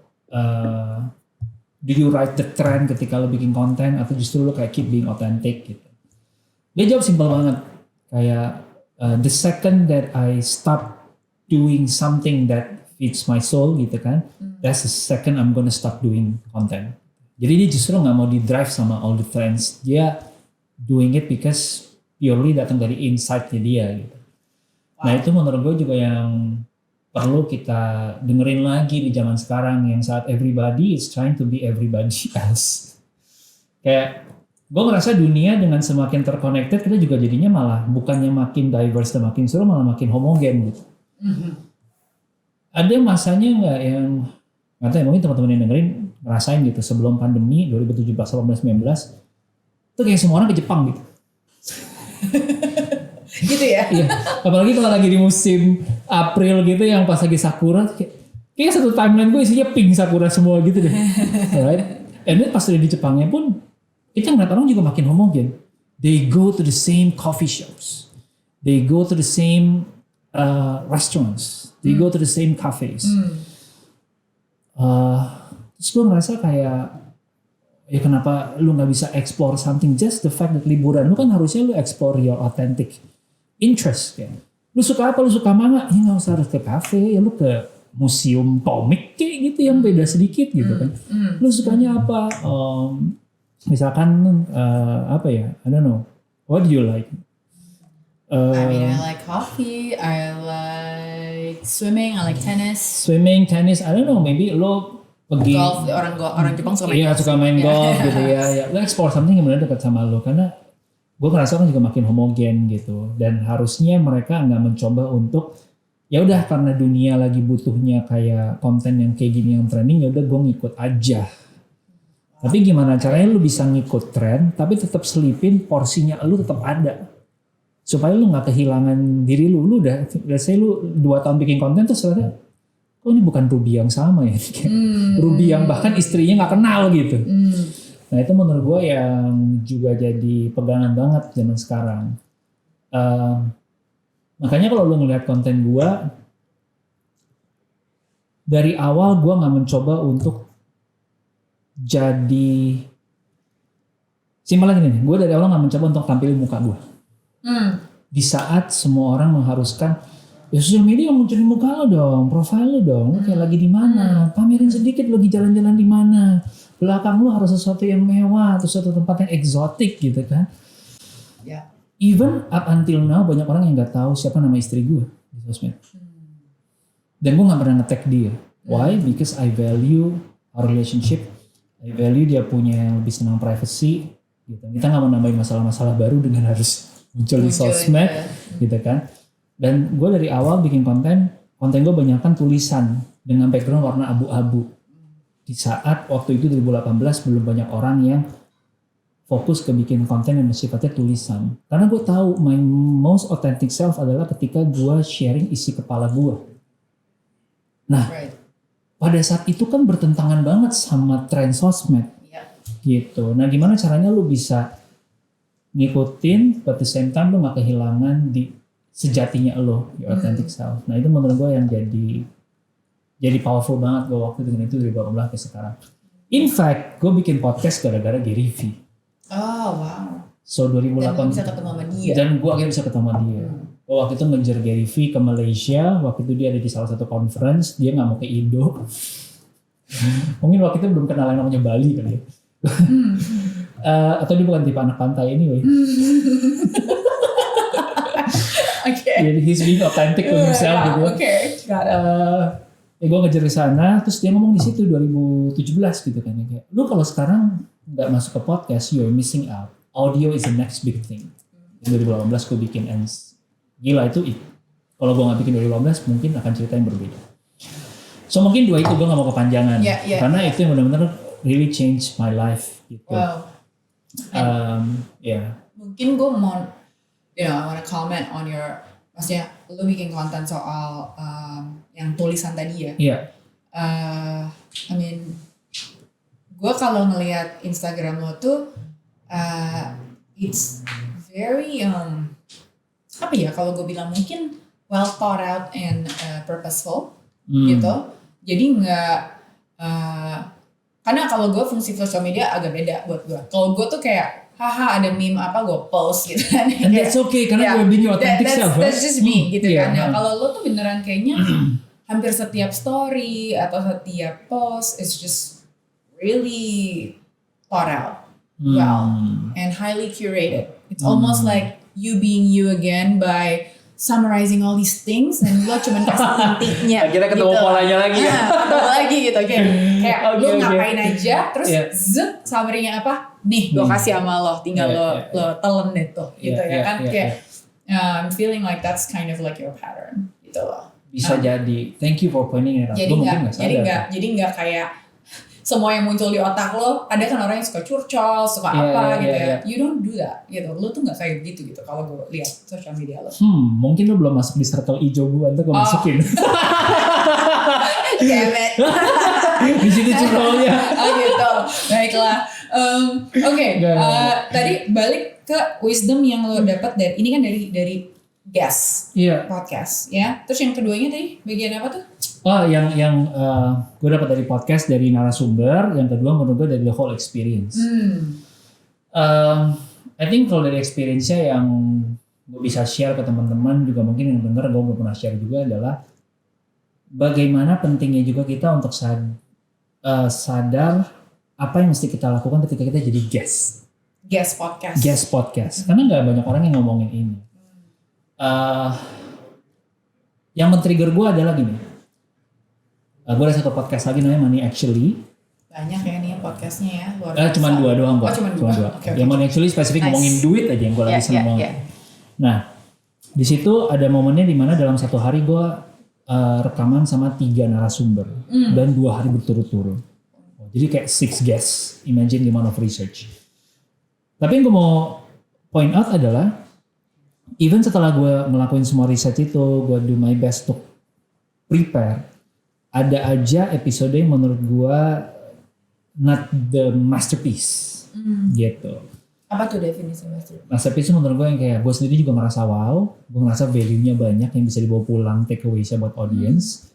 do you ride the trend ketika lo bikin konten atau justru lo kayak keep being authentic gitu. Dia jawab simpel banget kayak the second that I stop doing something that feeds my soul gitu kan, that's the second I'm gonna stop doing content. Jadi dia justru nggak mau di drive sama all the trends, dia doing it because purely datang dari insight-nya dia gitu. Nah itu menurut gue juga yang perlu kita dengerin lagi di zaman sekarang yang saat everybody is trying to be everybody else. Kayak gue ngerasa dunia dengan semakin terconnected kita juga jadinya malah bukannya makin diverse dan makin seru, malah makin homogen gitu. Ada masanya nggak yang nggak tahu ya, mungkin teman-teman yang dengerin ngerasain gitu sebelum pandemi 2017, 18, 19 itu kayak semua orang ke Jepang gitu. Gitu ya? Iya. Apalagi kalau lagi di musim April gitu yang pas lagi sakura kayak satu timeline gue isinya pink sakura semua gitu deh. Right? And then pas udah di Jepangnya pun kita ngeliat orang juga makin homogen. They go to the same coffee shops. They go to the same restaurants. They go to the same cafes. Terus gue ngerasa kayak ya kenapa lu nggak bisa explore something, just the fact that liburan lu kan harusnya lu explore your authentic interest kan. Lu suka apa, lu suka manga, ya nggak usah harus ke cafe, ya lu ke museum komik kayak gitu yang beda sedikit gitu kan. Lu sukanya apa, misalkan apa ya, I don't know, what do you like? I mean, I like coffee, I like swimming, I like tennis. Swimming, tennis, I don't know, maybe lo pergi Golf, orang Jepang suka main iya, golf. suka main golf gitu ya. Lo explore something yang benar dekat sama lo, karena gue ngerasa kan juga makin homogen gitu, dan harusnya mereka nggak mencoba untuk ya udah karena dunia lagi butuhnya kayak konten yang kayak gini yang trending, ya udah gue ngikut aja. Tapi gimana caranya lu bisa ngikut tren tapi tetap selipin porsinya lu tetap ada, supaya lu nggak kehilangan diri lu. Lu udah, let's say lu 2 tahun bikin konten terus ternyata oh ini bukan Ruby yang sama ya, Ruby yang bahkan istrinya nggak kenal gitu. Nah itu menurut gue yang juga jadi pegangan banget zaman sekarang. Makanya kalau lu ngelihat konten gue, dari awal gue nggak mencoba untuk jadi simpelnya gini nih, gue dari awal nggak mencoba untuk tampilin muka gue. Di saat semua orang mengharuskan ya sosial media munculin muka lo dong, profil lo dong, lo kayak lagi di mana, pamerin sedikit lagi jalan-jalan di mana, belakang lo harus sesuatu yang mewah atau sesuatu tempat yang eksotik gitu kan. Ya. Even up until now banyak orang yang nggak tahu siapa nama istri gue di sosmed. Dan gue nggak pernah nge-tag dia. Why? Because I value our relationship. I value dia punya lebih senang privacy. Gitu. Kita nggak mau nambahin masalah-masalah baru dengan harus muncul di sosmed, gitu kan. Dan gue dari awal bikin konten gue banyakkan tulisan dengan background warna abu-abu. Di saat waktu itu 2018 belum banyak orang yang fokus ke bikin konten yang sifatnya tulisan. Karena gue tahu my most authentic self adalah ketika gue sharing isi kepala gue. Nah, pada saat itu kan bertentangan banget sama tren sosmed. Gitu. Nah, gimana caranya lu bisa ngikutin, but at the same time lu gak kehilangan di sejatinya lo, your authentic self. Nah itu menurut gue yang jadi powerful banget gue waktu dengan itu dari 2018 ke sekarang. In fact, gue bikin podcast gara-gara Gary V. Oh wow. So 2008. Dan bisa ketemu sama dia. Dan gue akhirnya bisa ketemu sama dia. Gue waktu itu ngejar Gary V ke Malaysia. Waktu itu dia ada di salah satu conference. Dia gak mau ke Indo. Mungkin waktu itu belum kenal yang namanya Bali kali ya. Atau dia bukan tipe anak pantai anyway. Jadi he's being authentic to himself gitu. Oke, got it. Ya gue ngejar di sana, terus dia ngomong di situ 2017 gitu kan, kayak lu kalau sekarang nggak masuk ke podcast, you're missing out. Audio is the next big thing. 2018 gue bikin Ends. Gila itu. Kalau gue nggak bikin 2018 mungkin akan cerita yang berbeda. So mungkin dua itu gue nggak mau kepanjangan, karena itu yang benar-benar really change my life gitu. Wow. Mungkin gue mau, I wanna comment on your, maksudnya lu bikin konten soal yang tulisan tadi ya. Iya. I mean, gue kalau ngelihat Instagram lo tuh, it's very apa ya? Kalau gue bilang mungkin well thought out and purposeful gitu. Jadi nggak karena kalau gue fungsi sosial media agak beda buat gue. Kalau gue tuh kayak haha ada meme apa gue post gitu kan. And that's okay karena you're being your authentic self. That's just me gitu kan. Nah kalau lo tuh beneran kayaknya hampir setiap story atau setiap post is just really thought out well and highly curated. It's almost like you being you again by summarizing all these things dan lo cuma kasih intinya. Kita ketemu gitu. polanya lagi ya. Ketemu lagi gitu kayak lo ngapain aja terus zet summary-nya apa? Nih gue kasih sama lo, tinggal lo telen deh tuh gitu ya kan kayak I'm feeling like that's kind of like your pattern gitu loh. Bisa jadi. Thank you for pointing it out. Jadi nggak kayak semua yang muncul di otak lo, ada kan orang yang suka curcol, suka apa gitu ya. You don't do that gitu. Lo tuh nggak kayak gitu kalau gue lihat sosial media lo. Mungkin lo belum masuk di circle hijau gue, nanti gue masukin. Damn it. Di situ circle-nya. Gitu. Baiklah. Tadi balik ke wisdom yang lo dapat dari ini kan dari guest podcast ya. Terus yang keduanya tadi bagian apa tuh? Yang gue dapat dari podcast dari narasumber, yang kedua menurut gue dari the whole experience. I think kalau dari experience-nya yang gue bisa share ke teman-teman juga mungkin yang denger gue belum pernah share juga adalah bagaimana pentingnya juga kita untuk sadar apa yang mesti kita lakukan ketika kita jadi guest podcast. Karena nggak banyak orang yang ngomongin ini. Yang men-trigger gue adalah gini. Gue ada satu podcast lagi namanya Money Actually. Banyak ya nih podcastnya ya. Luar biasa. Cuma dua doang kok. Cuma dua. Okay. Yang Money Actually spesifik ngomongin duit aja yang gue lagi seneng banget. Nah, di situ ada momennya di mana dalam satu hari gue rekaman sama 3 narasumber dan 2 hari berturut-turut. Jadi kayak 6 guests. Imagine the amount of research. Tapi yang gue mau point out adalah even setelah gue ngelakuin semua research itu, gue do my best to prepare. Ada aja episode yang menurut gue not the masterpiece gitu. Apa tuh definisi masterpiece? Masterpiece menurut gue yang kayak gue sendiri juga ngerasa wow, gue ngerasa value-nya banyak yang bisa dibawa pulang, takeaway-nya buat audience,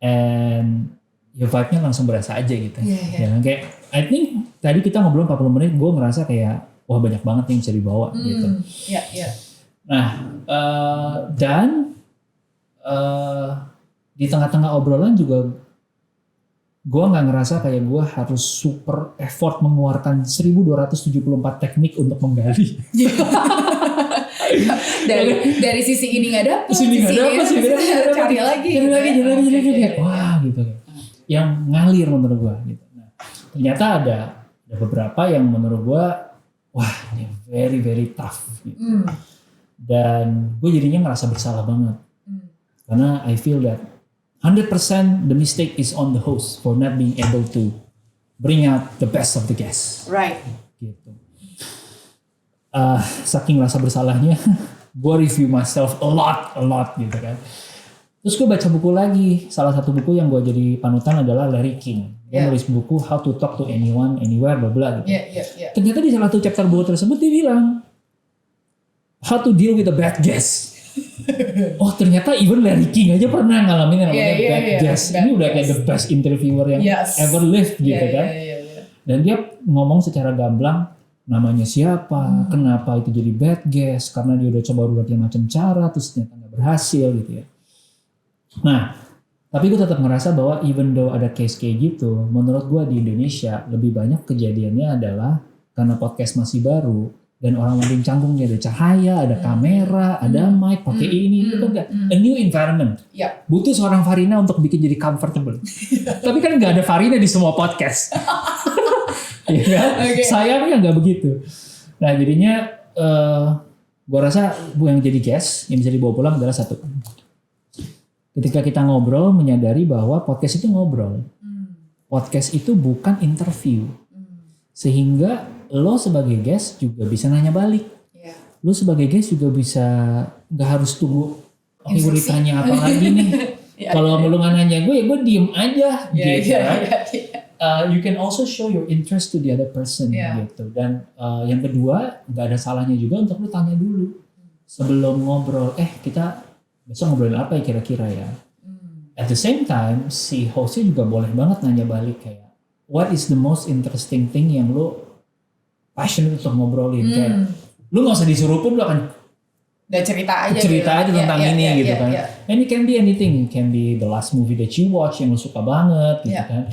and your vibe-nya langsung berasa aja gitu. Ya, kayak I think tadi kita ngobrol 40 menit, gue ngerasa kayak wah banyak banget yang bisa dibawa gitu. Nah dan di tengah-tengah obrolan juga gue nggak ngerasa kayak gue harus super effort mengeluarkan 1274 teknik untuk menggali. dari sisi ini nggak dapet, sisi cari lagi. Wah gitu. Yang ngalir menurut gue gitu. Nah, ternyata ada beberapa yang menurut gue wah ini very very tough gitu. Dan gue jadinya ngerasa bersalah banget. Karena I feel that 100% the mistake is on the host for not being able to bring out the best of the guests. Right. Gitu. Saking rasa bersalahnya, gue review myself a lot gitu kan. Terus gue baca buku lagi. Salah satu buku yang gue jadi panutan adalah Larry King. Dia nulis buku How to Talk to Anyone, Anywhere, bla bla gitu. Ternyata di salah satu chapter buku tersebut dia bilang How to deal with a bad guest. Oh ternyata even Larry King aja pernah ngalamin yang namanya bad guest. Ini udah kayak the best interviewer yang ever lived gitu kan. Dan dia ngomong secara gamblang namanya siapa, kenapa itu jadi bad guest, karena dia udah coba berbagai macam cara terus ternyata nggak berhasil gitu ya. Nah tapi gue tetap ngerasa bahwa even though ada case kayak gitu, menurut gue di Indonesia lebih banyak kejadiannya adalah karena podcast masih baru dan orang makin canggungnya ada cahaya, ada kamera, ada mic, pakai ini itu kan enggak. A new environment. Yep. Butuh seorang Farina untuk bikin jadi comfortable. Tapi kan nggak ada Farina di semua podcast. Ya kan? Okay. Sayangnya nggak begitu. Nah jadinya gue rasa yang jadi guest yang bisa dibawa pulang adalah satu. Ketika kita ngobrol menyadari bahwa podcast itu ngobrol. Podcast itu bukan interview. Sehingga lo sebagai guest juga bisa nanya balik. Yeah. Lo sebagai guest juga bisa nggak harus tunggu oke gue ditanya apa lagi nih. Kalau lo nggak nanya gue ya gue diem aja gitu kan. You can also show your interest to the other person gitu. Dan yang kedua nggak ada salahnya juga untuk lo tanya dulu sebelum ngobrol. Kita besok ngobrolin apa ya kira-kira ya. At the same time si hostnya juga boleh banget nanya balik kayak what is the most interesting thing yang lo passionate untuk ngobrolin. Kayak lo nggak usah disuruh pun lo akan udah cerita aja tentang ini gitu kan. And it can be anything, it can be the last movie that you watch yang lo suka banget gitu kan.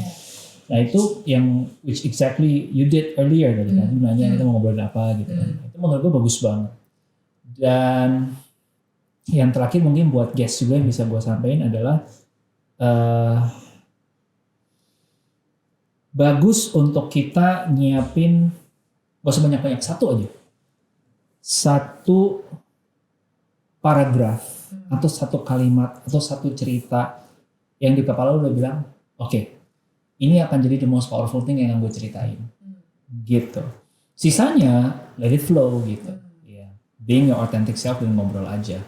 Nah itu yang which exactly you did earlier tadi kan. Lu nanya kita mau ngobrolin apa gitu kan. Itu menurut gue bagus banget. Dan yang terakhir mungkin buat guest juga yang bisa gue sampaikan adalah bagus untuk kita nyiapin gak usah banyak-banyak, satu paragraf atau satu kalimat atau satu cerita yang di kepala lu udah bilang oke, ini akan jadi the most powerful thing yang gue ceritain gitu. Sisanya let it flow gitu. Being your authentic self dan ngobrol aja.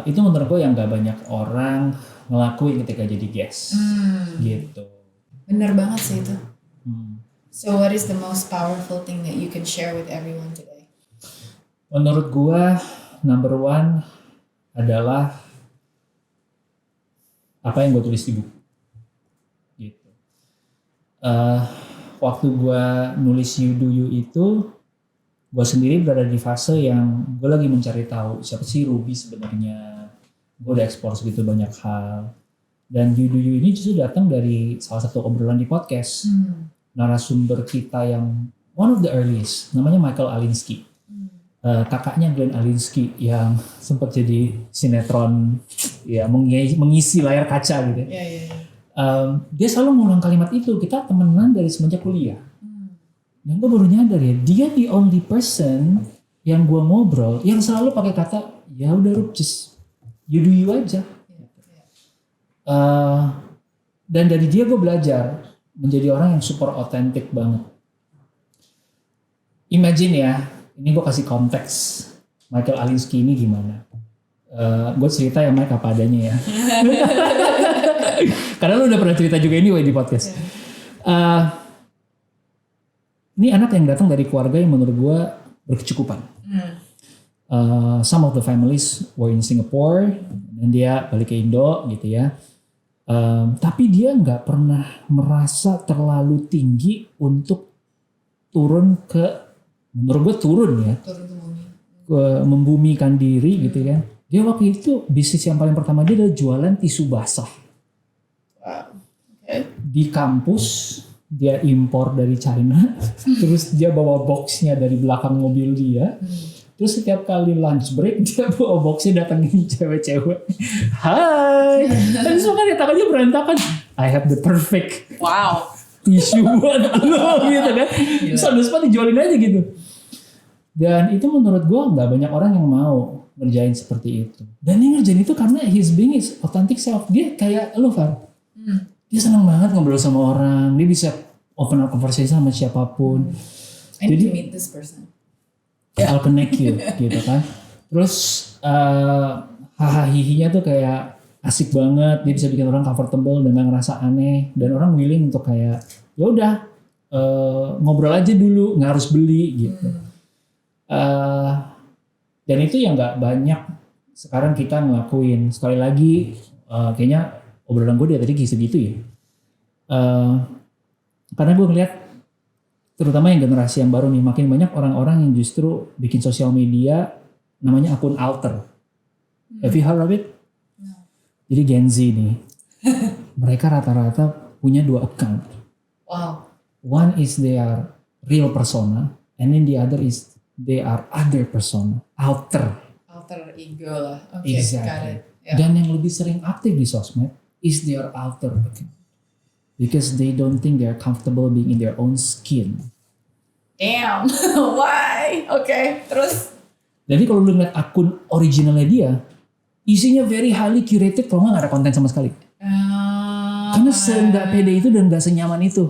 Itu menurut gue yang gak banyak orang ngelakuin ketika jadi guest gitu. Bener banget sih itu. So what is the most powerful thing that you can share with everyone today? Menurut gue number one adalah apa yang gue tulis di buku gitu. Waktu gue nulis You Do You itu gue sendiri berada di fase yang gue lagi mencari tahu siapa sih Ruby sebenarnya. Gue udah explore segitu banyak hal. Dan You Do You ini justru datang dari salah satu obrolan di podcast. Narasumber kita yang one of the earliest, namanya Michael Alinsky. Kakaknya Glenn Alinsky yang sempat jadi sinetron ya mengisi layar kaca gitu. Dia selalu mengulang kalimat itu, kita temenan dari semenjak kuliah. Dan gue baru nyadar ya, dia the only person yang gue ngobrol yang selalu pakai kata ya udah Rup, just you do you aja. Dan dari dia gue belajar menjadi orang yang super otentik banget. Imagine ya, ini gue kasih konteks Michael Alinsky ini gimana. Gue cerita ya Mike apa adanya ya. Karena lu udah pernah cerita juga anyway di podcast. Ini anak yang datang dari keluarga yang menurut gue berkecukupan. Some of the families were in Singapore dan dia balik ke Indo gitu ya. Tapi dia nggak pernah merasa terlalu tinggi untuk turun ke, menurut gue turun ya, membumikan diri gitu ya. Dia waktu itu bisnis yang paling pertama dia adalah jualan tisu basah. Di kampus dia impor dari China, terus dia bawa boxnya dari belakang mobil dia. Terus setiap kali lunch break dia bawa boxnya datangin cewek-cewek. Hai. Dan semua kan tangannya berantakan. I have the perfect tisu buat lo gitu kan. Terus on the spot dijualin aja gitu. Dan itu menurut gue gak banyak orang yang mau ngerjain seperti itu. Dan dia ngerjain itu karena he's being his authentic self. Dia kayak lo Far. Dia senang banget ngobrol sama orang. Dia bisa open up conversation sama siapapun. I need to meet this person. I'll connect you gitu kan. Terus hahaha tuh kayak asik banget. Dia bisa bikin orang comfortable dan gak ngerasa aneh. Dan orang willing untuk kayak ya udah ngobrol aja dulu, nggak harus beli gitu. Dan itu yang nggak banyak sekarang kita ngelakuin. Sekali lagi kayaknya obrolan gue dari tadi segitu ya. Karena gue ngeliat terutama yang generasi yang baru nih, makin banyak orang-orang yang justru bikin sosial media namanya akun alter. Have you heard of it? No. Jadi Gen Z nih, mereka rata-rata punya 2 account. Wow. One is their real persona, and then the other is they are other persona, alter. Alter ego lah. Okay, got Exactly. it. Yeah. Dan yang lebih sering aktif di sosmed is their alter account. Because they don't think they're comfortable being in their own skin. Damn, why? Oke, terus? Jadi kalau lu ngeliat akun originalnya dia, isinya very highly curated, kalau nggak ada konten sama sekali. Karena nggak pede itu dan nggak senyaman itu.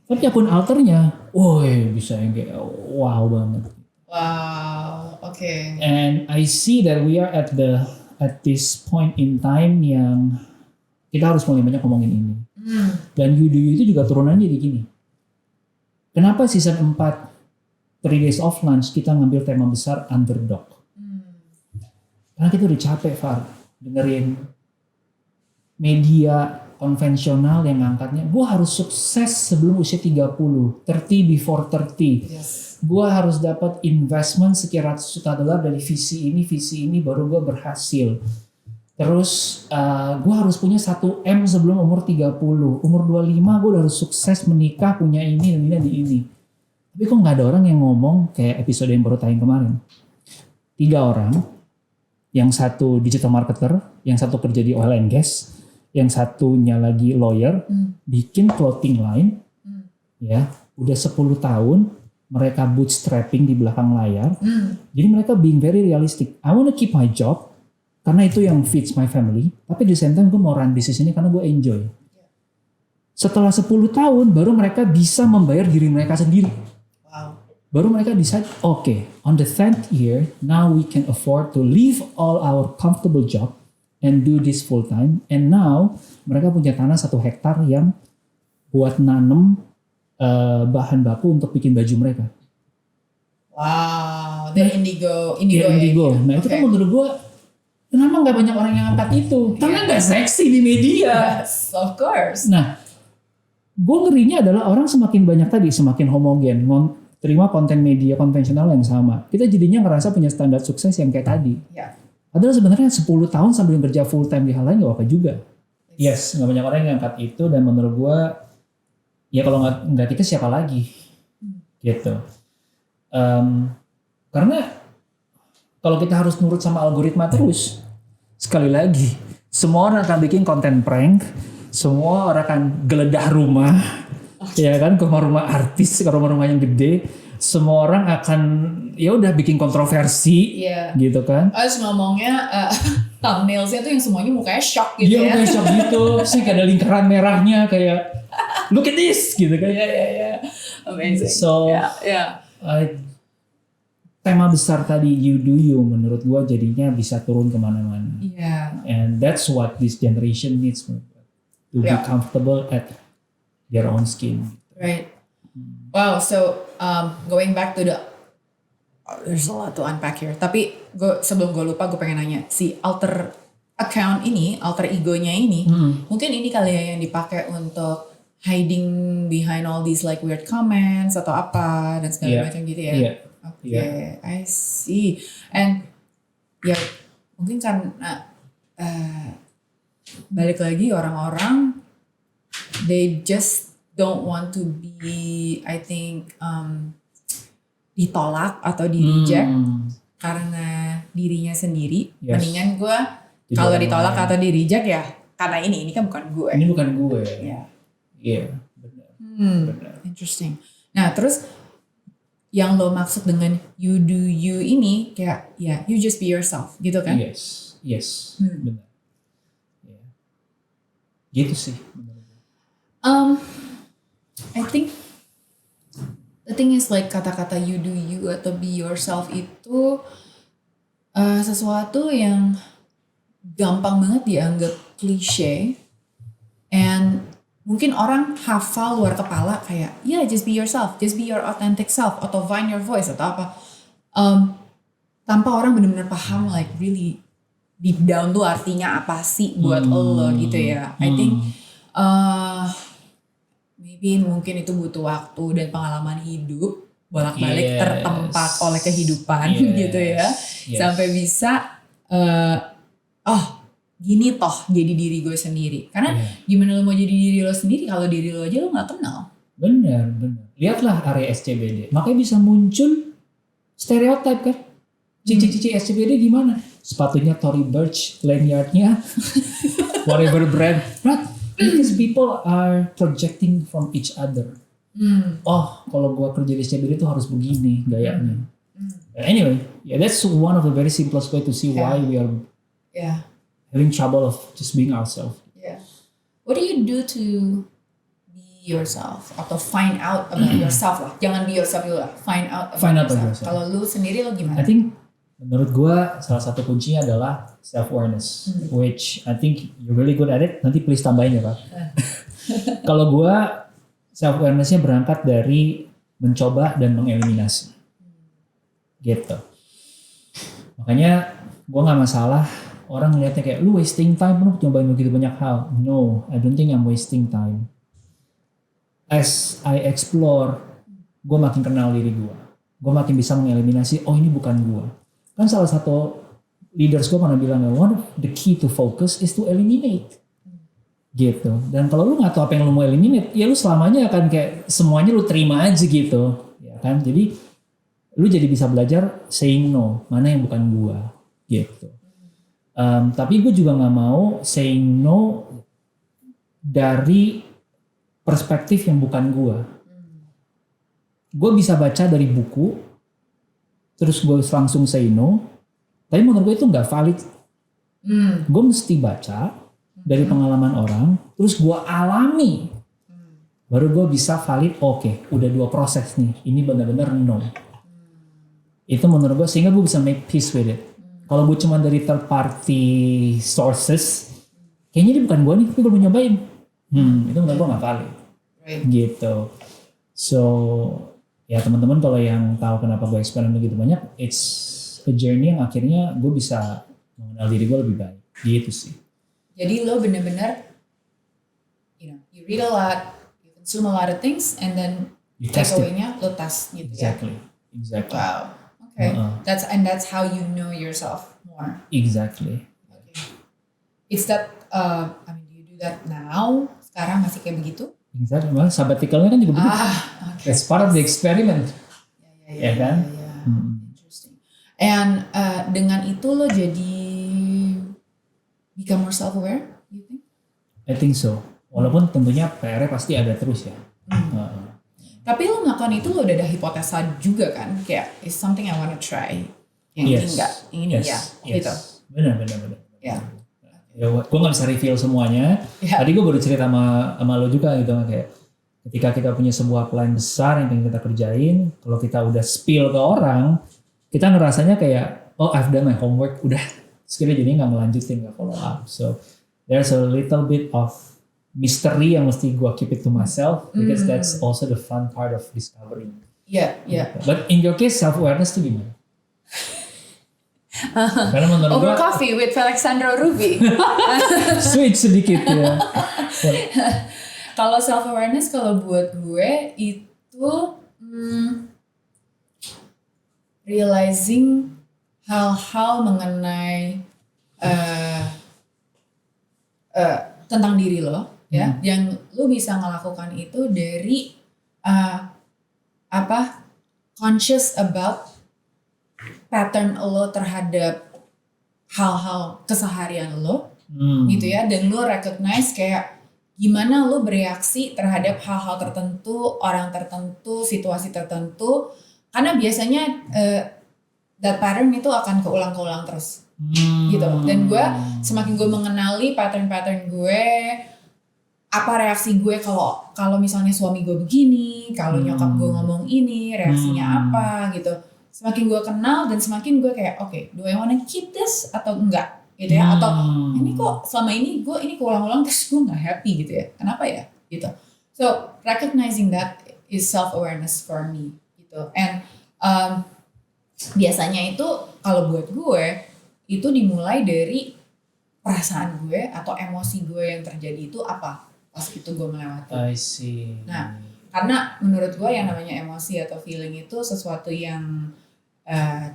Tapi akun alternya, woi bisa yang kayak wow banget. Wow, oke. And I see that we are at this point in time yang kita harus mulai banyak ngomongin ini. Dan You Do You itu juga turunannya jadi gini. Kenapa season 4 3 Days of Lunch kita ngambil tema besar underdog? Karena kita udah capek, Far, dengerin media konvensional yang ngangkatnya, gue harus sukses sebelum usia 30 before 30. Yes. Gue harus dapat investment sekian ratus juta dolar dari visi ini baru gue berhasil. Terus gue harus punya 1M sebelum umur 30. Umur 25 gue udah harus sukses menikah, punya ini dan ini. Tapi kok gak ada orang yang ngomong kayak episode yang baru tayang kemarin. 3 orang, yang satu digital marketer, yang satu kerja di oil and gas, yang satunya lagi lawyer, bikin clothing line, ya udah 10 tahun, mereka bootstrapping di belakang layar. Jadi mereka being very realistic. I want to keep my job, karena itu yang fits my family, tapi di same time gue mau run bisnis ini karena gue enjoy. Setelah 10 tahun baru mereka bisa membayar diri mereka sendiri. Wow. Baru mereka decide, okay, on the 10th year, now we can afford to leave all our comfortable job and do this full time. And now mereka punya tanah 1 hektar yang buat nanem bahan baku untuk bikin baju mereka. Wow, they're indigo. Indigo. Nah itu kan menurut gue, kenapa nggak banyak orang yang angkat itu? Karena nggak seksi di media. Yes, of course. Nah, gue ngerinya adalah orang semakin banyak tadi, semakin homogen, terima konten media konvensional yang sama. Kita jadinya ngerasa punya standar sukses yang kayak tadi. Yeah. Padahal sebenarnya 10 tahun sambil kerja full time di hal lain gak apa juga. Yes, nggak banyak orang yang angkat itu dan menurut gue, ya kalau nggak kita siapa lagi, gitu. Karena kalau kita harus nurut sama algoritma terus, sekali lagi, semua orang akan bikin konten prank, semua orang akan geledah rumah, ya kan, ke rumah artis, ke rumah yang gede, semua orang akan ya udah bikin kontroversi, gitu kan? Terus ngomongnya thumbnailsnya tuh yang semuanya mukanya shock gitu ya? Iya mukanya shock gitu, sih kayak ada lingkaran merahnya kayak look at this gitu kan? Ya, amazing. So, tema besar tadi You Do You menurut gua jadinya bisa turun kemana-mana. And that's what this generation needs, to be comfortable at their own skin. Right. Wow. So going back to there's a lot to unpack here. Tapi sebelum gue lupa, gue pengen nanya si alter account ini, alter egonya ini, mungkin ini kali ya yang dipakai untuk hiding behind all these like weird comments atau apa dan segala macam gitu ya. Okay, I see. And ya mungkin karena balik lagi orang-orang they just don't want to be, I think, ditolak atau di reject karena dirinya sendiri. Mendingan gue kalau ditolak atau di reject ya karena ini kan bukan gue. Ini bukan gue. Iya, benar. Interesting. Nah terus yang lo maksud dengan You Do You ini kayak you just be yourself gitu kan? Yes, benar. Gitu sih. I think the thing is like kata-kata You Do You atau be yourself itu sesuatu yang gampang banget dianggap klise, and mungkin orang hafal luar kepala kayak just be yourself, just be your authentic self atau find your voice atau apa, tanpa orang benar-benar paham like really deep down tuh artinya apa sih buat lo gitu ya. I think maybe mungkin itu butuh waktu dan pengalaman hidup bolak-balik tertempat oleh kehidupan gitu ya, sampai bisa gini toh jadi diri gue sendiri. Karena gimana lo mau jadi diri lo sendiri kalau diri lo aja lo nggak kenal. Benar. Lihatlah area SCBD, makanya bisa muncul stereotype kan. Cici-cici SCBD gimana? Sepatunya Tory Burch, lanyardnya whatever brand. Right? Because people are projecting from each other. Oh, kalau gua kerja di SCBD itu harus begini gayanya. Anyway, yeah, that's one of the very simplest way to see why we are having trouble of just being ourselves. Yeah. What do you do to be yourself atau find out about yourself lah? Jangan be yourself dulu lah. Find out about yourself. Kalau lu sendiri lo gimana? I think menurut gue salah satu kuncinya adalah self-awareness, which I think you're really good at it. Nanti please tambahin ya Pak. Kalau gue self-awarenessnya berangkat dari mencoba dan mengeliminasi. Gitu. Makanya gue gak masalah orang ngeliatnya kayak lu wasting time, lu nyobain begitu banyak hal. No, I don't think I'm wasting time. As I explore, gue makin kenal diri gue. Gue makin bisa mengeliminasi, oh ini bukan gue. Kan salah satu leaders gue pernah bilang, one of the key to focus is to eliminate. Gitu. Dan kalau lu gak tahu apa yang lu mau eliminate, ya lu selamanya akan kayak semuanya lu terima aja gitu. Ya kan? Jadi lu jadi bisa belajar saying no, mana yang bukan gue. Gitu. Tapi gue juga gak mau saying no dari perspektif yang bukan gue. Gue bisa baca dari buku, terus gue langsung say no, tapi menurut gue itu gak valid. Gue mesti baca dari pengalaman orang, terus gue alami, baru gue bisa valid, oke, udah 2 proses nih, ini benar-benar no. Itu menurut gue, sehingga gue bisa make peace with it. Kalau gue cuma dari third party sources, kayaknya ini bukan gue nih, tapi gue belum nyobain. Itu menurut gue gak valid. Gitu. So, ya teman-teman kalau yang tahu kenapa gue eksperimen begitu banyak, it's a journey yang akhirnya gue bisa mengenal diri gue lebih baik. Gitu sih. Jadi lo bener-bener, you read a lot, you consume a lot of things, and then takeaway-nya lo test gitu exactly. ya. Exactly. Wow. Okay. That's how you know yourself more. Exactly. Okay. It's that, do you do that now? Sekarang masih kayak begitu? Exactly. Well, sabbaticalnya kan juga begitu. Okay. It's part of the experiment. Ya kan? Interesting. And dengan itu lo jadi become more self-aware, you think? I think so. Walaupun tentunya PR-nya pasti ada terus ya. Tapi lo melakukan itu lo udah ada hipotesa juga kan? Kayak, is something I wanna try. Yang ini enggak, yang ini ya. Gitu. Benar. Ya. Ya, gue gak bisa reveal semuanya. Tadi gue baru cerita sama lo juga gitu. Kayak ketika kita punya sebuah plan besar yang pengen kita kerjain, kalau kita udah spill ke orang, kita ngerasanya kayak, oh I've done my homework, udah. Sekali jadi gak melanjutin, gak follow up. So there's a little bit of mystery yang mesti gue keep it to myself, because that's also the fun part of discovering. Yeah. But in your case, self-awareness tuh gimana? Karena menurut Over coffee with Alexandro Ruby. Switch sedikit ya. Kalau self-awareness, kalau buat gue itu realizing hal-hal mengenai tentang diri lo, ya, yang lo bisa melakukan itu dari conscious about pattern lo terhadap hal-hal keseharian lo, gitu ya, dan lo recognize kayak gimana lo bereaksi terhadap hal-hal tertentu, orang tertentu, situasi tertentu, karena biasanya that pattern itu akan keulang-keulang terus. Gitu. Dan gue semakin gue mengenali pattern-pattern gue, apa reaksi gue kalau misalnya suami gue begini, kalau nyokap gue ngomong ini, reaksinya apa gitu. Semakin gue kenal dan semakin gue kayak oke, do I wanna keep this atau enggak gitu ya, atau ini kok selama ini gue ini keulang-ulang terus gue nggak happy gitu ya, kenapa ya gitu. So recognizing that is self-awareness for me gitu. And biasanya itu kalau buat gue itu dimulai dari perasaan gue atau emosi gue yang terjadi itu apa pas itu gue melewati. I see. Nah, karena menurut gue yang namanya emosi atau feeling itu sesuatu yang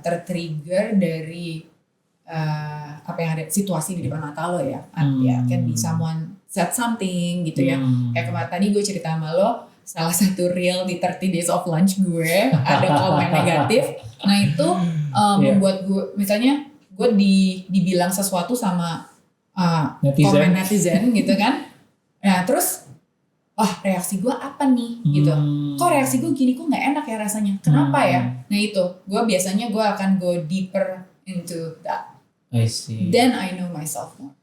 tertrigger dari apa yang ada situasi di depan mata lo ya. Ya, can be someone said something gitu ya. Kayak kemarin tadi gue cerita sama lo, salah satu reel di 30 Days of Lunch gue ada komen negatif. Nah itu membuat gue, misalnya gue dibilang sesuatu sama komen netizen gitu kan. Nah terus reaksi gue apa nih gitu. Kok reaksi gue gini, kok gak enak ya rasanya. Kenapa ya? Nah itu gue biasanya gue akan go deeper into that. I see. Then I know myself more.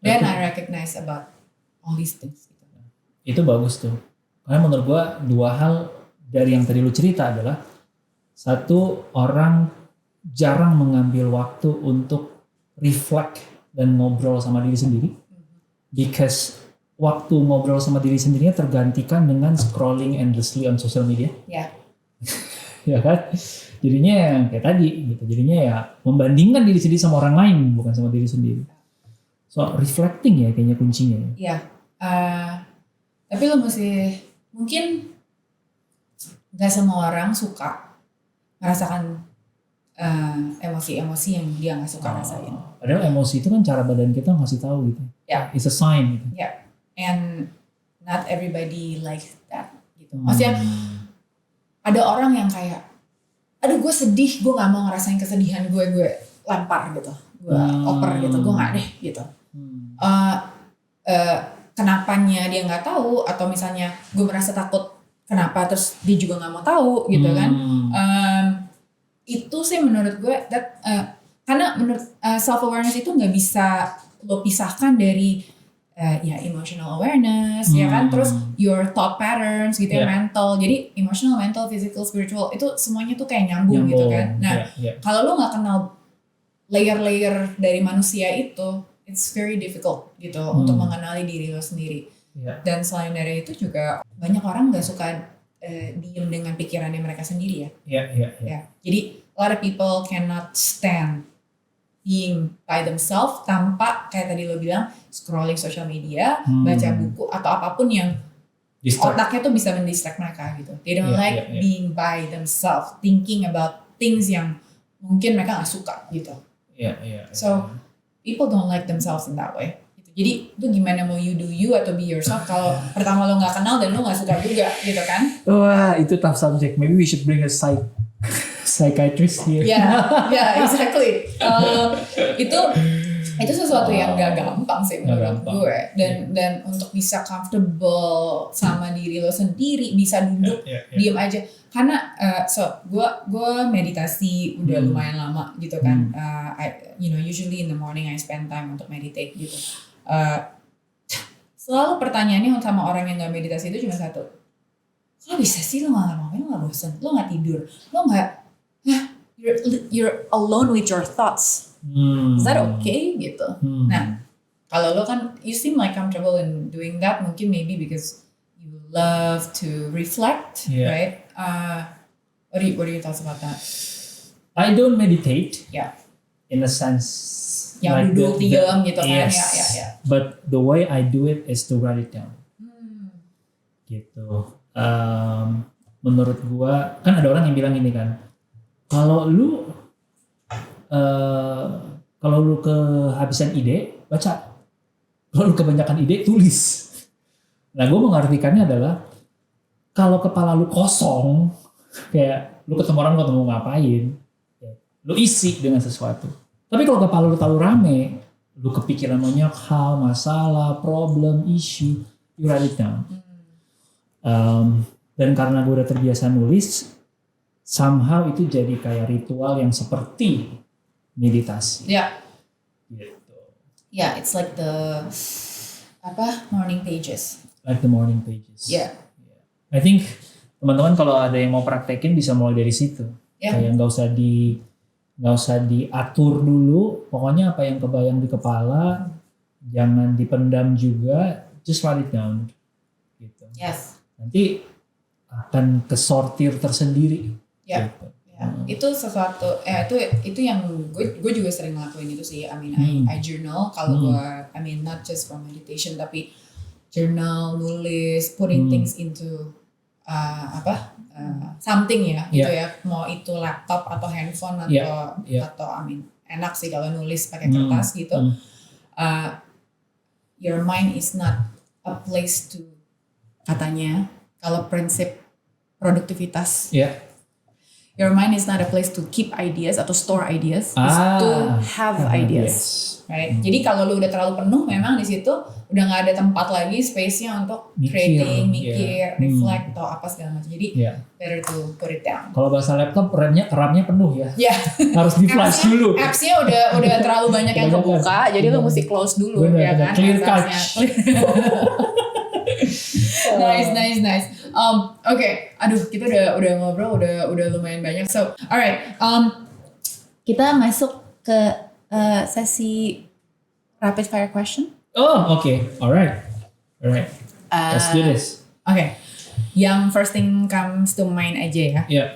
Then I recognize about all these things. Itu bagus tuh. Karena menurut gue 2 hal dari yang tadi lu cerita adalah, satu, orang jarang mengambil waktu untuk reflect dan ngobrol sama diri sendiri. Because waktu ngobrol sama diri sendirinya tergantikan dengan scrolling endlessly on social media. Ya. Ya kan? Jadinya yang kayak tadi gitu. Jadinya ya membandingkan diri sendiri sama orang lain, bukan sama diri sendiri. So reflecting ya kayaknya kuncinya. Iya. Tapi lo mungkin gak semua orang suka merasakan emosi-emosi yang dia gak suka rasain. Padahal emosi itu kan cara badan kita ngasih tahu gitu. Yeah. It's a sign gitu. Yeah. And not everybody likes that gitu. Maksudnya ada orang yang kayak, aduh gue sedih, gue gak mau ngerasain kesedihan gue lempar gitu. Gue oper gitu, gue gak deh gitu. Kenapanya dia gak tahu, atau misalnya gue merasa takut kenapa, terus dia juga gak mau tahu gitu kan. Itu sih menurut gue karena menurut self awareness itu nggak bisa lo pisahkan dari ya emotional awareness ya kan, terus your thought patterns gitu ya, mental. Jadi emotional, mental, physical, spiritual itu semuanya tuh kayak nyambung gitu kan. Nah kalau lo nggak kenal layer-layer dari manusia itu, it's very difficult gitu untuk mengenali diri lo sendiri. Dan selain dari itu juga banyak orang nggak suka diem dengan pikirannya mereka sendiri ya. Jadi a lot of people cannot stand being by themselves tanpa kayak tadi lo bilang scrolling social media, baca buku atau apapun yang otaknya tuh bisa mendistract mereka gitu. They don't being by themselves, thinking about things yang mungkin mereka nggak suka gitu. So people don't like themselves in that way. Jadi itu gimana mau you do you atau be yourself kalau pertama lo nggak kenal dan lo nggak suka juga gitu kan? Wah itu tough subject. Maybe we should bring a psychiatrist here. Yeah, exactly. Itu sesuatu yang nggak gampang sih menurut gue. Dan untuk bisa comfortable sama diri lo sendiri, bisa duduk diem aja. Karena gue meditasi udah lumayan lama gitu kan. Usually in the morning I spend time untuk meditate gitu. Selalu pertanyaannya sama orang yang nggak meditasi itu cuma satu, lo bisa sih lo nggak ngapain, lo nggak bosan, lo nggak tidur, lo nggak, you're alone with your thoughts, is that okay gitu? Nah kalau lo kan you seem like comfortable in doing that, mungkin maybe because you love to reflect, right? What are your thoughts about that? I don't meditate. In a sense. Yang like duduk diam gitu kan, But the way I do it is to write it down. Gitu. Menurut gua kan ada orang yang bilang gini kan, kalau lu kehabisan ide, baca. Kalau lu kebanyakan ide, tulis. Nah, gua mengartikannya adalah kalau kepala lu kosong, kayak lu ketemu orang, ketemu ngapain, lu isi dengan sesuatu. Tapi kalau kepala lu terlalu rame, lu kepikiran banyak hal, masalah, problem, issue, you write it down. Dan karena gue udah terbiasa nulis, somehow itu jadi kayak ritual yang seperti meditasi. Gitu. It's like the morning pages. Like the morning pages. I think teman-teman kalau ada yang mau praktekin bisa mulai dari situ. Kayak nggak usah diatur dulu, pokoknya apa yang kebayang di kepala, jangan dipendam juga, just write it down, gitu. Nanti akan kesortir tersendiri. Gitu. Itu sesuatu, itu yang gue juga sering ngelakuin itu sih. I journal kalau gue, not just for meditation, tapi journal, nulis, putting things into something gitu ya, mau itu laptop atau handphone atau enak sih kalau nulis pakai kertas gitu. Your mind is not a place to, katanya kalau prinsip produktivitas. Yeah. Your mind is not a place to keep ideas atau store ideas, is to have ideas. Right? Jadi kalau lu udah terlalu penuh, memang di situ udah nggak ada tempat lagi space-nya untuk creating, mikir, reflect atau apa segala macam. Jadi better to put it down. Kalau bahasa laptop RAM-nya penuh ya. Ya. Harus di flash dulu. Apps-nya udah terlalu banyak yang kebuka, jadi lu mesti close dulu ya kan. Clear cache. Nice. Oke. Aduh, kita udah ngobrol udah lumayan banyak. So, alright. Kita masuk ke sesi rapid fire question. Oh, okay. Alright. Let's do this. Oke. Yang first thing comes to mind aja ya. Yeah.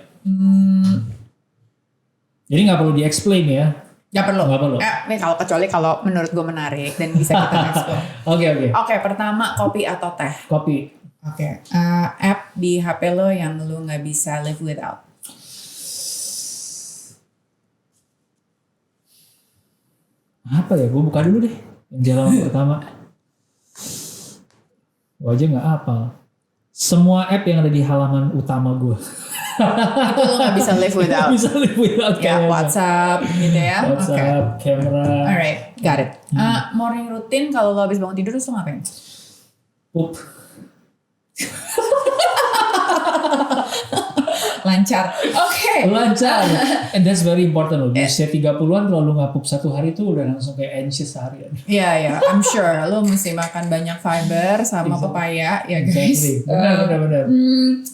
Jadi nggak perlu di-explain ya. Nggak perlu. Nih kecuali kalau menurut gue menarik dan bisa kita explore. Oke, pertama kopi atau teh? Kopi. Oke. App di HP lo yang lo nggak bisa live without? Apa ya? Gue buka dulu deh. Yang jalan pertama. Gue aja nggak apa. Semua app yang ada di halaman utama gue. Itu lo gak bisa live without. Bisa live without ya, WhatsApp gitu ya. WhatsApp, kamera. Alright, got it. Morning routine kalau lo habis bangun tidur terus lo ngapain? Pup. Lancar. Oke. Lancar. And that's very important loh. Di usia 30-an kalau lu nggak pup satu hari itu udah langsung kayak anxious seharian. Iya, I'm sure. Lo mesti makan banyak fiber sama pepaya ya guys. Benar.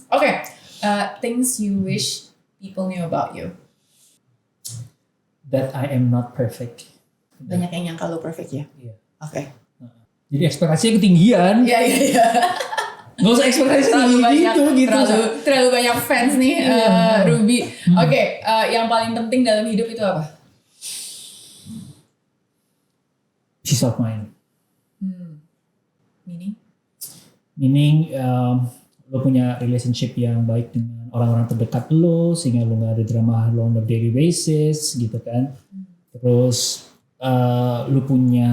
Oke. Things you wish people knew about you. That I am not perfect. Banyak yang nyangka lo perfect ya? Iya. Oke. Jadi ekspektasinya ketinggian. Iya. Gak usah ekspektasi gitu. Terlalu banyak fans nih Ruby. Oke, yang paling penting dalam hidup itu apa? Peace of mind. Meaning lo punya relationship yang baik dengan orang-orang terdekat lo, sehingga lo gak ada drama lo on a daily basis gitu kan. Terus lo punya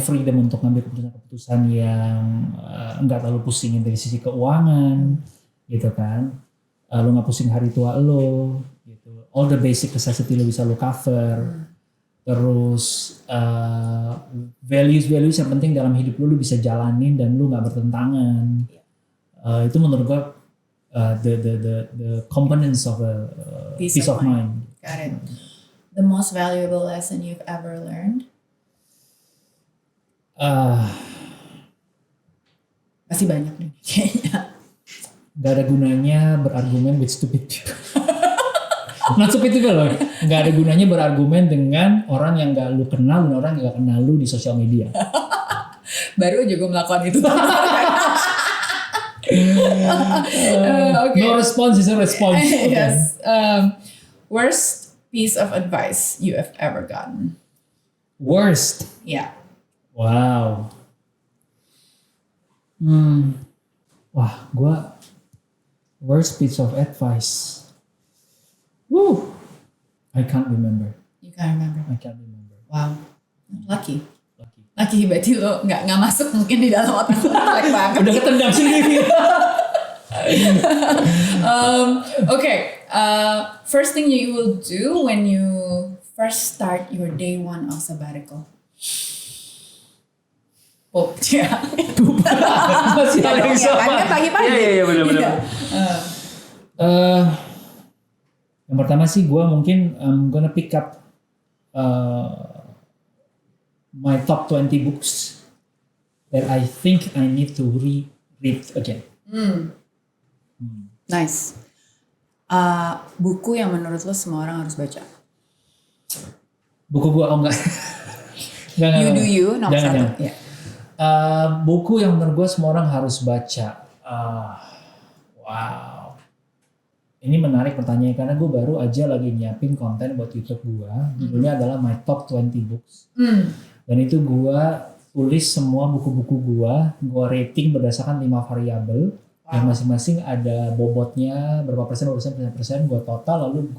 freedom untuk ngambil keputusan yang nggak terlalu pusingin dari sisi keuangan gitu kan. Lo nggak pusing hari tua lo gitu. All the basic necessity lo bisa lo cover. Terus values yang penting dalam hidup lo bisa jalanin dan lo nggak bertentangan. Itu menurut gue the components of a peace of mind. Got it. The most valuable lesson you've ever learned? Pasti banyak nih kayaknya. Gak ada gunanya berargumen with stupid people. Not stupid people loh. Gak ada gunanya berargumen dengan orang yang gak lu kenal dan orang yang gak kenal lu di sosial media. Baru aja gue melakukan itu. Okay. No response is a response. Yes. Worst piece of advice you have ever gotten? Worst? Yeah. Wow. Wah, gue worst piece of advice. Woo. I can't remember. You can't remember? I can't remember. Wow. Lucky berarti lo nggak masuk mungkin di dalam otak lo. Like banget. Udah ketendang sendiri. Okay. First thing you will do when you first start your day one of sabbatical. Oh, ya. Masih ada yang sama. Kan pagi-pagi. Iya, benar. Yang pertama sih gue mungkin I'm gonna pick up my top 20 books that I think I need to read again. Nice. Buku yang menurut lo semua orang harus baca? Buku gue enggak. You do you, nomor satu. Yeah. Buku yang menurut gue semua orang harus baca. Wow. Ini menarik pertanyaannya karena gue baru aja lagi nyiapin konten buat YouTube gue. Judulnya adalah My Top 20 Books. Dan itu gue tulis semua buku-buku gue rating berdasarkan 5 variabel. Wow. Yang masing-masing ada bobotnya berapa persen, gue total lalu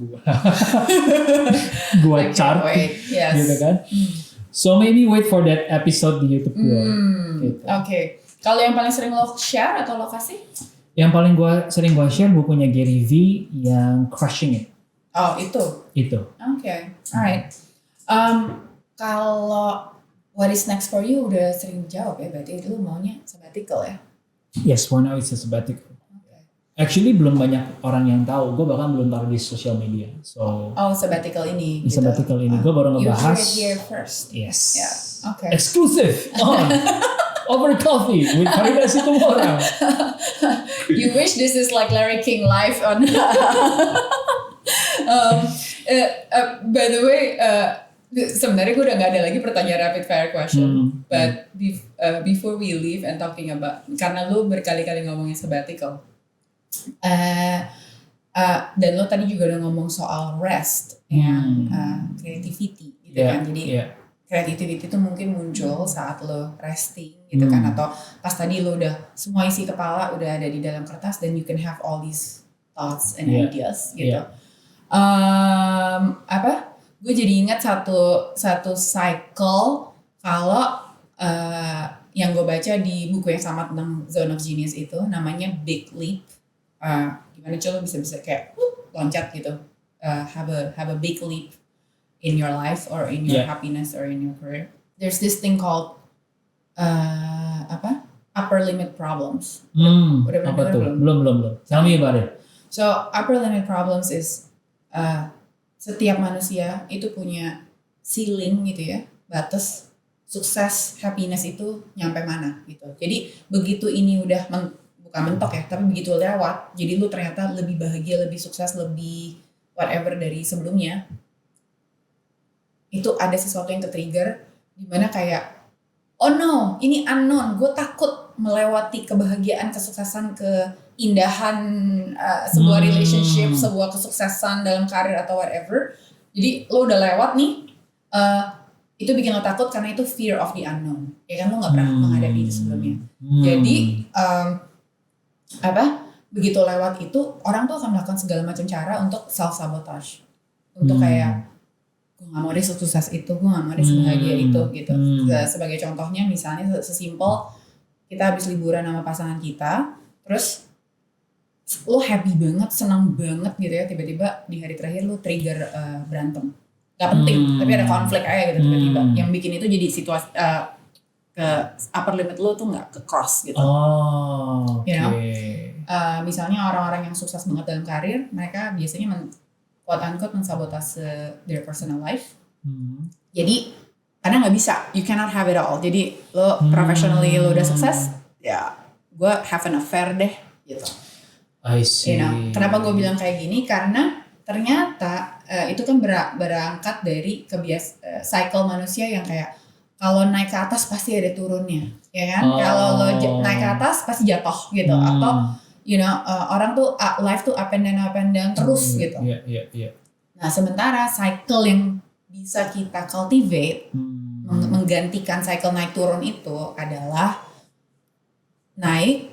gue chart yes. gitu kan. So maybe wait for that episode di YouTube gue. Gitu. Okay. Kalau yang paling sering lo share atau lo kasih? Yang paling sering gue share bukunya Gary V yang Crushing It. Oh itu. Okay. Alright. Kalau what is next for you udah sering jawab ya, berarti lu maunya sabbatical ya? Yes, for now it's a sabbatical. Okay. Actually belum banyak orang yang tahu, gue bahkan belum taruh di social media. So sabbatical ini. Di sabbatical ini gue baru ngebahas. You heard it here first. Yes. Yeah. Okay. Exclusive on Over Coffee with Farina Situmorang. You wish this is like Larry King live on. By the way, sebenarnya gue udah gak ada lagi pertanyaan rapid fire question. But before we leave and talking about, karena lu berkali-kali ngomongin sabbatical, dan lo tadi juga udah ngomong soal rest yang creativity gitu kan. Jadi creativity itu mungkin muncul saat lo resting gitu kan, atau pas tadi lo udah semua isi kepala udah ada di dalam kertas, then you can have all these thoughts and ideas gitu. Gue jadi ingat satu cycle kalau yang gue baca di buku yang sama tentang Zone of Genius itu namanya Big Leap. Gimana coba bisa kayak loncat gitu, have a big leap in your life or in your happiness or in your career. There's this thing called upper limit problems. Udah pernah dengar belum? Belum. Tell me about it. So upper limit problems is setiap manusia itu punya ceiling gitu ya, batas sukses happiness itu nyampe mana gitu. Jadi begitu ini udah bukan mentok ya, tapi begitu lewat, jadi lu ternyata lebih bahagia, lebih sukses, lebih whatever dari sebelumnya. Itu ada sesuatu yang ke-trigger dimana kayak oh no, ini unknown, gue takut melewati kebahagiaan, kesuksesan, keindahan sebuah relationship, sebuah kesuksesan dalam karir atau whatever. Jadi lo udah lewat nih, itu bikin lo takut karena itu fear of the unknown, ya kan, lo nggak pernah menghadapi itu sebelumnya. Jadi begitu lewat itu orang tuh akan melakukan segala macam cara untuk self sabotage, untuk kayak gue gak mau deh sukses itu, gue gak mau deh sebahagia itu gitu. Sebagai contohnya misalnya sesimpel kita habis liburan sama pasangan kita, terus lo happy banget, senang banget gitu ya, tiba-tiba di hari terakhir lo trigger berantem. Gak penting, tapi ada konflik aja gitu tiba-tiba. Yang bikin itu jadi situasi ke upper limit lo tuh gak ke cross gitu. You know? Misalnya orang-orang yang sukses banget dalam karir, mereka biasanya quote-unquote mensabotase their personal life. Jadi karena nggak bisa, you cannot have it all. Jadi lo professionally lo udah sukses, ya gue have an affair deh gitu. I see. You know, kenapa gue bilang kayak gini? Karena ternyata itu kan berangkat dari cycle manusia yang kayak kalau naik ke atas pasti ada turunnya, ya kan? Kalau lo naik ke atas pasti jatuh gitu, atau you know, orang tuh life tuh up and down terus gitu. Nah, sementara cycle yang bisa kita cultivate menggantikan cycle naik turun itu adalah naik,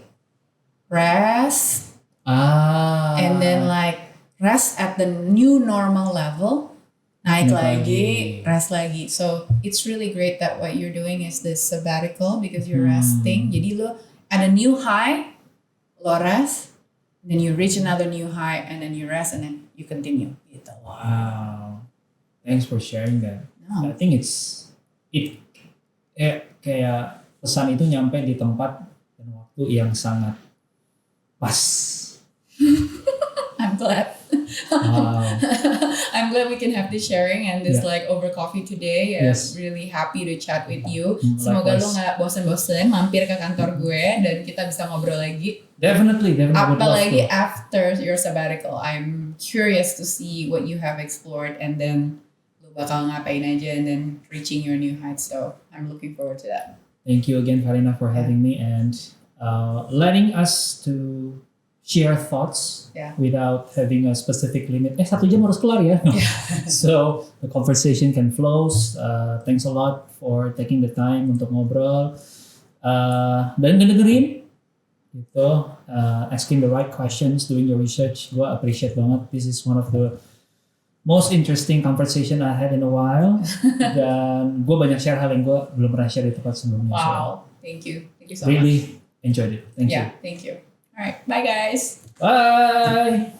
rest, and then like rest at the new normal level, naik lagi, rest lagi. So it's really great that what you're doing is this sabbatical because you're resting. Jadi lo at a new high, lo rest, then you reach another new high, and then you rest, and then you continue. Gitu. Wow, thanks for sharing that. No. I think kayak pesan itu nyampe di tempat dan waktu yang sangat pas. I'm glad. Wow. I'm glad we can have this sharing and this like over coffee today. Yes. Really happy to chat with you. Semoga lo nggak bosen-bosen mampir ke kantor gue dan kita bisa ngobrol lagi. Definitely. Apalagi after your sabbatical, I'm curious to see what you have explored and then lo bakal ngapain aja and then reaching your new heights. So I'm looking forward to that. Thank you again, Farina, for having me and letting us to share thoughts without having a specific limit. 1 jam harus kelar ya. So the conversation can flow. Thanks a lot for taking the time untuk ngobrol dan ngedengerin gitu, asking the right questions, doing your research. Gue appreciate banget. This is one of the most interesting conversation I had in a while. Dan gue banyak share hal yang gue belum pernah share di tempat sebelumnya. Wow, thank you so much. Really enjoyed it. Thank you. Yeah, thank you. Alright, bye guys. Bye.